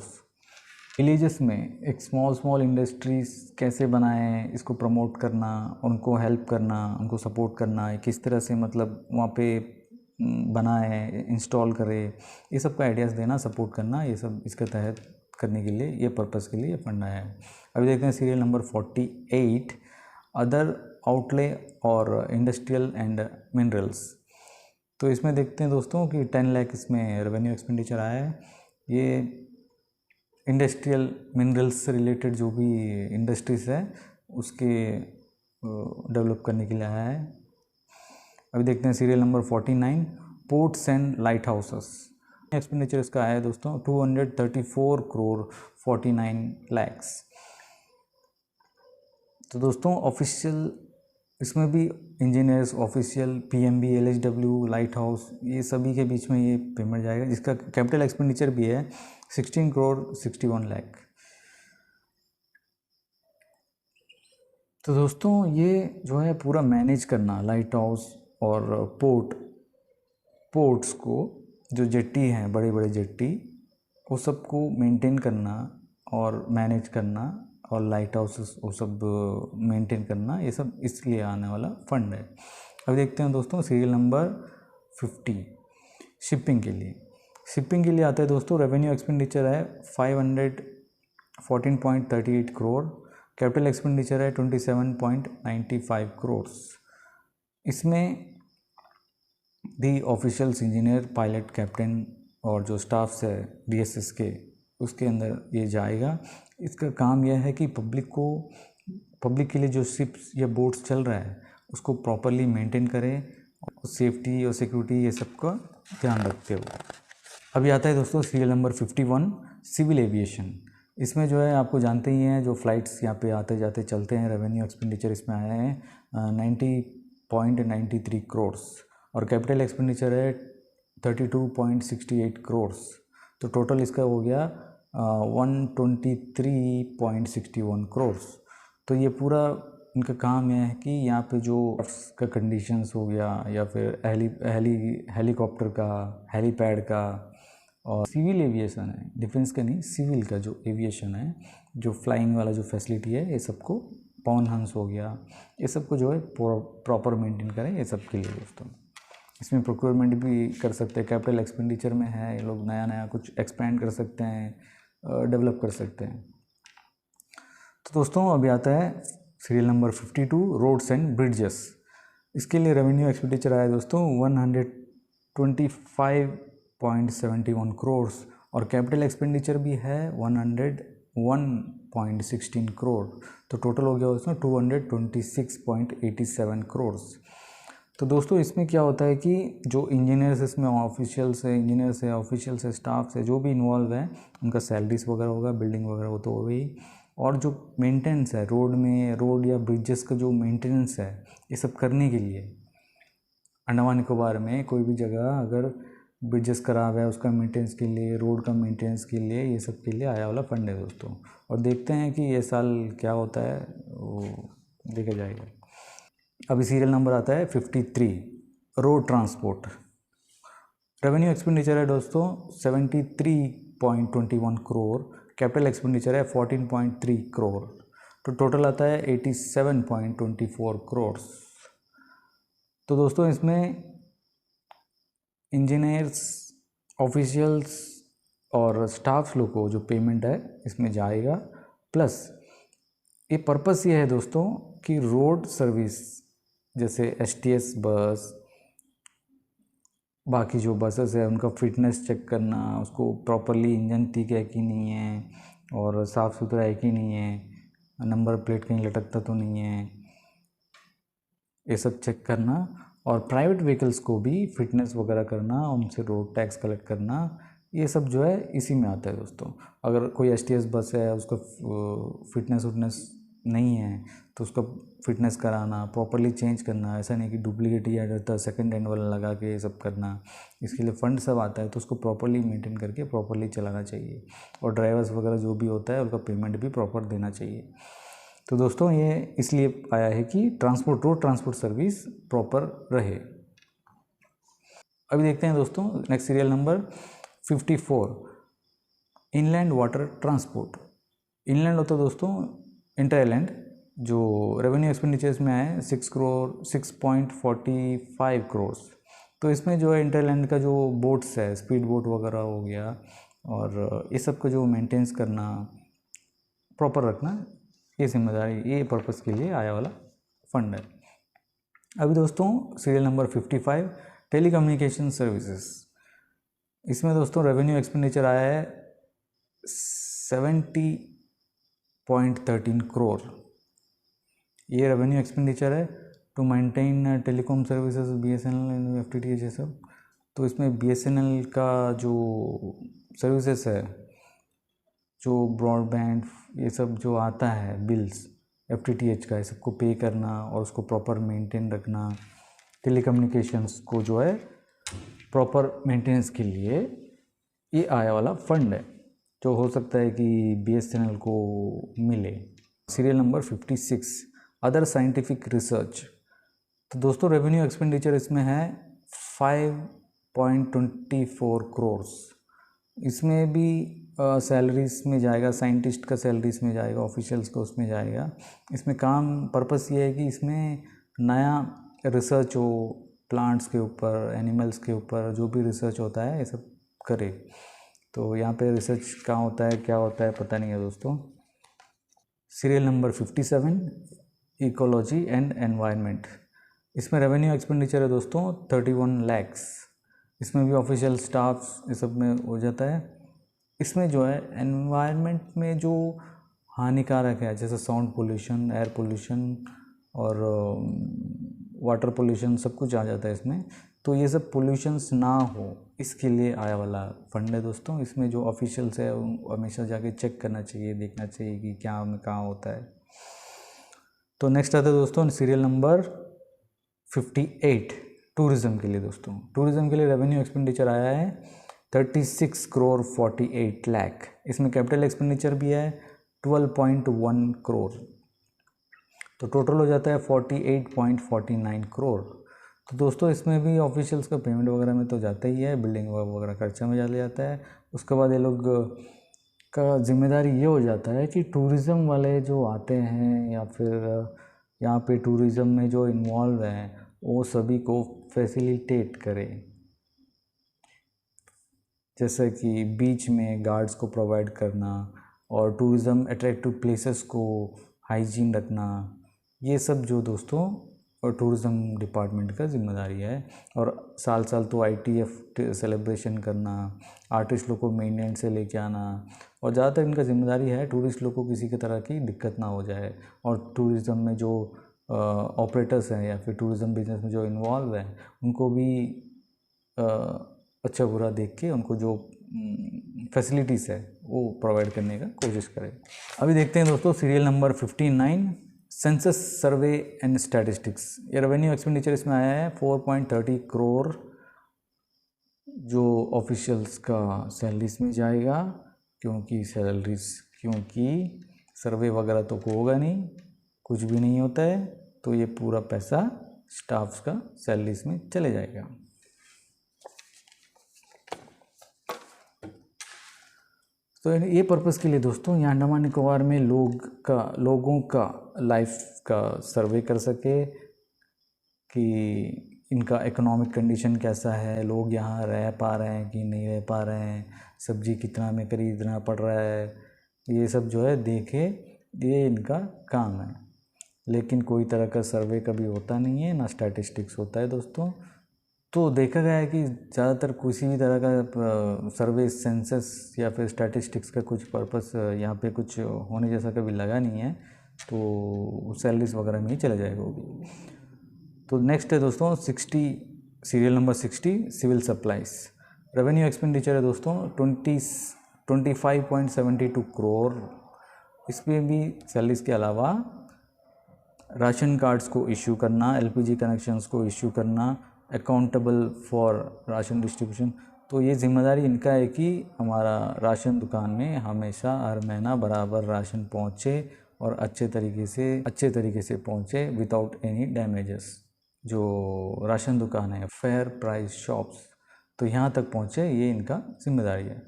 विलेजेस में एक स्मॉल इंडस्ट्रीज़ कैसे बनाएं, इसको प्रमोट करना, उनको हेल्प करना, उनको सपोर्ट करना, किस तरह से मतलब वहाँ पे बनाए, इंस्टॉल करे, ये सब का आइडियाज़ देना, सपोर्ट करना, ये सब इसके तहत करने के लिए, ये पर्पज़ के लिए ये फंड आया है। अभी देखते हैं सीरियल नंबर 48 अदर आउटले और इंडस्ट्रियल एंड मिनरल्स। तो इसमें देखते हैं दोस्तों कि 10 लाख इसमें रेवेन्यू एक्सपेंडिचर आया है। ये इंडस्ट्रियल मिनरल्स से रिलेटेड जो भी इंडस्ट्रीज़ है उसके डेवलप करने के लिए आया है। अभी देखते हैं serial number 49 ports and light houses. Expenditure इसका आया है दोस्तों 234 करोड़ 49 लैक्स। तो दोस्तों ऑफिशियल इसमें भी engineers, official, PMB, LHW, light house, ये सभी के बीच में ये पेमेंट जाएगा, जिसका कैपिटल एक्सपेंडिचर भी है 16 करोड़ 61 लाख। तो दोस्तों ये जो है पूरा मैनेज करना लाइट हाउस और पोर्ट्स को, जो जेट्टी हैं, बड़े बड़े जेट्टी, वो सबको मेंटेन करना और मैनेज करना, और लाइट हाउसेस वो सब मेंटेन करना, ये सब इसलिए आने वाला फंड है। अब देखते हैं दोस्तों सीरियल नंबर 50 शिपिंग के लिए। शिपिंग के लिए आता है दोस्तों रेवेन्यू एक्सपेंडिचर है 514.38 करोड़। कैपिटल एक्सपेंडिचर है 27.95 करोड़। इसमें भी ऑफिशियल्स, इंजीनियर, पायलट, कैप्टन और जो स्टाफ्स है DSS के, उसके अंदर ये जाएगा। इसका काम यह है कि पब्लिक के लिए जो शिप्स या बोट्स चल रहा है उसको प्रॉपरली मेंटेन करें, सेफ्टी और सिक्योरिटी ये सब का ध्यान रखते हुए। अभी आता है दोस्तों सीरियल नंबर 51 सिविल एविएशन। इसमें जो है आपको जानते ही हैं जो फ़्लाइट्स यहाँ पे आते जाते चलते हैं, रेवेन्यू एक्सपेंडिचर इसमें आया है 90.93 करोड़, और कैपिटल एक्सपेंडिचर है 32.68 करोड़। तो टोटल इसका हो गया 123.61 करोड़। तो ये पूरा इनका काम यह है कि यहाँ पे जो का कंडीशंस हो गया, या फिर हेलीकॉप्टर का, हेलीपैड का, और सिविल एविएशन है, डिफेंस का नहीं, सिविल का जो एविएशन है, जो फ्लाइंग वाला जो फैसिलिटी है, ये सबको, पवन हंस हो गया, ये सबको जो है प्रॉपर मेंटेन करें, ये सब के लिए दोस्तों। इसमें प्रोक्योरमेंट भी कर सकते हैं, कैपिटल एक्सपेंडिचर में है, ये लोग नया कुछ एक्सपेंड कर सकते हैं, डेवलप कर सकते हैं। तो दोस्तों अभी आता है सीरियल नंबर 52 रोड्स एंड ब्रिडजेस। इसके लिए रेवेन्यू एक्सपेंडिचर आया दोस्तों 125.71 करोड़, और कैपिटल एक्सपेंडिचर भी है 101.16 करोड़। तो टोटल हो गया दोस्तों 226.87 करोड़। तो दोस्तों इसमें क्या होता है कि जो इंजीनियर्स इसमें ऑफिशियल्स है, इंजीनियर्स है, ऑफिशियल्स है, स्टाफ्स है, जो भी इन्वॉल्व है, उनका सैलरीज वगैरह होगा, बिल्डिंग वगैरह वो तो हो गई, और जो मेंटेनेंस है रोड या ब्रिजेस का जो मेंटेनेंस है, ये सब करने के लिए अंडमान निकोबार में कोई भी जगह अगर ब्रिजेस खराब है उसका मेंटेनेंस के लिए, रोड का मेंटेनेंस के लिए, ये सब के लिए आया वाला फंड है दोस्तों। और देखते हैं कि ये साल क्या होता है, वो देखा जाएगा। अभी सीरियल नंबर आता है 53 रोड ट्रांसपोर्ट। रेवेन्यू एक्सपेंडिचर है दोस्तों 16.21 करोड़, कैपिटल एक्सपेंडिचर है 14.3 करोड़, तो टोटल आता है 87.24 करोड़। तो दोस्तों इसमें इंजीनियर्स, ऑफिशियल्स और स्टाफ्स लोग को जो पेमेंट है इसमें जाएगा, प्लस ये पर्पस ये है दोस्तों कि रोड सर्विस जैसे एसटीएस बस, बाकी जो बसेस है उनका फिटनेस चेक करना, उसको प्रॉपरली इंजन ठीक है कि नहीं है और साफ़ सुथरा है कि नहीं है, नंबर प्लेट कहीं लटकता तो नहीं है, ये सब चेक करना। और प्राइवेट व्हीकल्स को भी फिटनेस वगैरह करना, उनसे रोड टैक्स कलेक्ट करना, ये सब जो है इसी में आता है दोस्तों। अगर कोई एसटीएस बस है उसका फिटनेस उटनेस नहीं है तो उसका फिटनेस कराना, प्रॉपरली चेंज करना, ऐसा नहीं कि डुप्लीकेट ही ऐड रहता है, सेकंड हैंड वाला लगा के ये सब करना, इसके लिए फ़ंड सब आता है, तो उसको प्रॉपरली मेंटेन करके प्रॉपरली चलाना चाहिए। और ड्राइवर्स वगैरह जो भी होता है उनका पेमेंट भी प्रॉपर देना चाहिए। तो दोस्तों ये इसलिए आया है कि transport, road transport service proper रहे। अभी देखते हैं दोस्तों next serial number 54, inland water transport. Inland होता है दोस्तों इंटर आइलैंड, जो रेवेन्यू एक्सपेंडिचर्स में आए 6.45 करोड़। तो इसमें जो है इंटर आइलैंड का जो बोट्स है, स्पीड बोट वगैरह हो गया, और ये सब का जो मेंटेनेंस करना, प्रॉपर रखना, ये जिम्मेदारी, ये पर्पस के लिए आया वाला फंड है। अभी दोस्तों सीरियल नंबर 55, टेलीकम्युनिकेशन सर्विसेज। इसमें दोस्तों रेवेन्यू एक्सपेंडिचर आया है 70.13 करोड़। ये रेवेन्यू एक्सपेंडिचर है to maintain telecom services, BSNL, FTTH, ये सब। तो इसमें BSNL का जो सर्विसेज है, जो ब्रॉडबैंड ये सब जो आता है बिल्स FTTH का, ये सबको पे करना और उसको प्रॉपर मेंटेन रखना, टेलीकम्युनिकेशंस को जो है प्रॉपर मेंटेनेंस के लिए ये आया वाला फंड है, जो हो सकता है कि BSNL को मिले। Serial number 56, other scientific research. तो दोस्तों रेवेन्यू एक्सपेंडिचर इसमें है 5.24 करोड़। इसमें भी सैलरीज में जाएगा, साइंटिस्ट का सैलरीज में जाएगा, ऑफिशियल्स का उसमें जाएगा। इसमें काम पर्पस ये है कि इसमें नया रिसर्च हो, प्लांट्स के ऊपर, एनिमल्स के ऊपर, जो भी रिसर्च होता है ये सब करे। तो यहाँ पे रिसर्च कहाँ होता है, क्या होता है, पता नहीं है दोस्तों। Serial number 57, ecology and environment. इसमें रेवेन्यू एक्सपेंडिचर है दोस्तों 31 लाख्स। इसमें भी ऑफिशियल स्टाफ ये सब में हो जाता है। इसमें जो है एनवायरनमेंट में जो हानिकारक है, जैसे साउंड पोल्यूशन, एयर पोल्यूशन और वाटर पोल्यूशन, सब कुछ आ जाता है इसमें। तो ये सब पोल्यूशंस ना हो इसके लिए आया वाला फंड है दोस्तों। इसमें जो ऑफिशियल्स है हमेशा जाके चेक करना चाहिए, देखना चाहिए कि क्या में कहाँ होता है। तो नेक्स्ट आता है दोस्तों सीरियल नंबर 58, टूरिज़्म के लिए। दोस्तों टूरिज़्म के लिए रेवेन्यू एक्सपेंडिचर आया है 36 करोड़ 48 लाख। इसमें कैपिटल एक्सपेंडिचर भी है 12.1 करोड़, तो टोटल हो जाता है 48.49 करोड़। तो दोस्तों इसमें भी ऑफिशियल्स का पेमेंट वगैरह में तो जाता ही है, बिल्डिंग वगैरह खर्चा में चले जाता है। उसके बाद ये लोग का जिम्मेदारी ये हो जाता है कि टूरिज़्म वाले जो आते हैं या फिर यहाँ पे टूरिज़्म में जो इन्वॉल्व हैं वो सभी को फैसिलिटेट करें, जैसे कि बीच में गार्ड्स को प्रोवाइड करना और टूरिज़्म अट्रैक्टिव प्लेसेस को हाइजीन रखना, ये सब जो दोस्तों और टूरिज़्म डिपार्टमेंट का जिम्मेदारी है। और साल साल तो ITF सेलिब्रेशन करना, आर्टिस्ट लोग को मेनलैंड से लेके आना, और ज़्यादातर इनका जिम्मेदारी है टूरिस्ट लोग को किसी की तरह की दिक्कत ना हो जाए। और टूरिज़्म में जो ऑपरेटर्स हैं या फिर टूरिज़्म बिजनेस में जो इन्वॉल्व हैं उनको भी अच्छा बुरा देख के उनको जो फैसिलिटीज़ है वो प्रोवाइड करने का कोशिश करें। अभी देखते हैं दोस्तों serial number 59, census survey and statistics. ये रेवेन्यू एक्सपेंडिचर इसमें आया है 4.30 करोड़, जो ऑफिशियल्स का सैलरीज में जाएगा, क्योंकि सर्वे वगैरह तो होगा नहीं, कुछ भी नहीं होता है, तो ये पूरा पैसा स्टाफ्स का सैलरीज में चले जाएगा। तो ये पर्पज़ के लिए दोस्तों यहाँ अंडमान निकोबार में लोगों का लाइफ का सर्वे कर सके कि इनका इकोनॉमिक कंडीशन कैसा है, लोग यहाँ रह पा रहे हैं कि नहीं रह पा रहे हैं, सब्जी कितना में खरीदना पड़ रहा है, ये सब जो है देखे, ये इनका काम है। लेकिन कोई तरह का सर्वे कभी होता नहीं है, ना स्टैटिस्टिक्स होता है दोस्तों। तो देखा गया है कि ज़्यादातर किसी भी तरह का सर्वे, सेंसस या फिर स्टैटिस्टिक्स का कुछ पर्पस यहाँ पे कुछ होने जैसा कभी लगा नहीं है, तो सैलरीज वगैरह में ही चला जाएगा वो भी। तो नेक्स्ट है दोस्तों 60, serial number 60, civil supplies. Revenue expenditure है दोस्तों 25.72 करोड़। इसमें भी सैलरीज के अलावा राशन कार्ड्स को इश्यू करना, एलपीजी कनेक्शंस को इश्यू करना, अकाउंटेबल फॉर राशन डिस्ट्रीब्यूशन। तो ये जिम्मेदारी इनका है कि हमारा राशन दुकान में हमेशा हर महीना बराबर राशन पहुँचे और अच्छे तरीके से पहुँचे विदाउट एनी डैमेजेस। जो राशन दुकान है, फेयर प्राइस शॉप्स, तो यहाँ तक पहुँचे, ये इनका जिम्मेदारी है।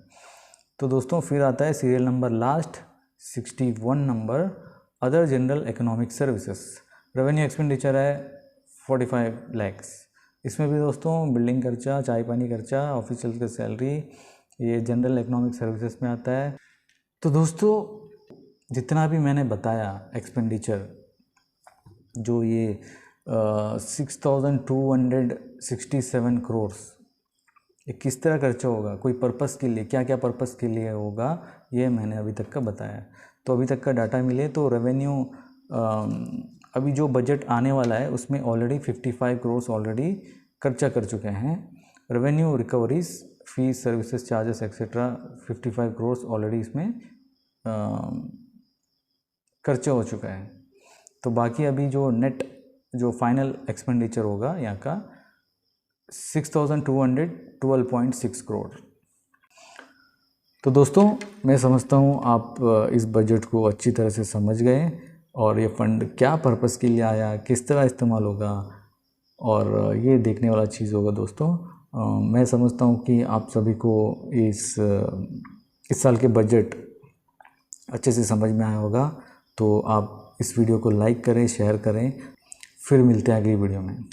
तो दोस्तों फिर आता है serial number last 61 number, other general economic services. Revenue expenditure है 45 लैक्स। इसमें भी दोस्तों बिल्डिंग खर्चा, चाय पानी खर्चा, ऑफिशियल की सैलरी, ये जनरल इकोनॉमिक सर्विसेज में आता है। तो दोस्तों जितना भी मैंने बताया एक्सपेंडिचर, जो ये 6267 करोड़, ये किस तरह खर्चा होगा, कोई पर्पस के लिए, क्या क्या पर्पस के लिए होगा, ये मैंने अभी तक का बताया। तो अभी तक का डाटा मिले तो रेवेन्यू अभी जो बजट आने वाला है उसमें ऑलरेडी 55 करोड़ ऑलरेडी खर्चा कर चुके हैं। Revenue recoveries, fees, services charges etcetera 55 crore already इसमें खर्चा हो चुका है। तो बाकी अभी जो नेट जो फाइनल एक्सपेंडिचर होगा यहाँ का 6212.6 करोड़। तो दोस्तों मैं समझता हूँ आप इस बजट को अच्छी तरह से समझ गए और ये फंड क्या पर्पस के लिए आया, किस तरह इस्तेमाल होगा, और ये देखने वाला चीज़ होगा दोस्तों। मैं समझता हूँ कि आप सभी को इस साल के बजट अच्छे से समझ में आया होगा। तो आप इस वीडियो को लाइक करें, शेयर करें। फिर मिलते हैं अगली वीडियो में।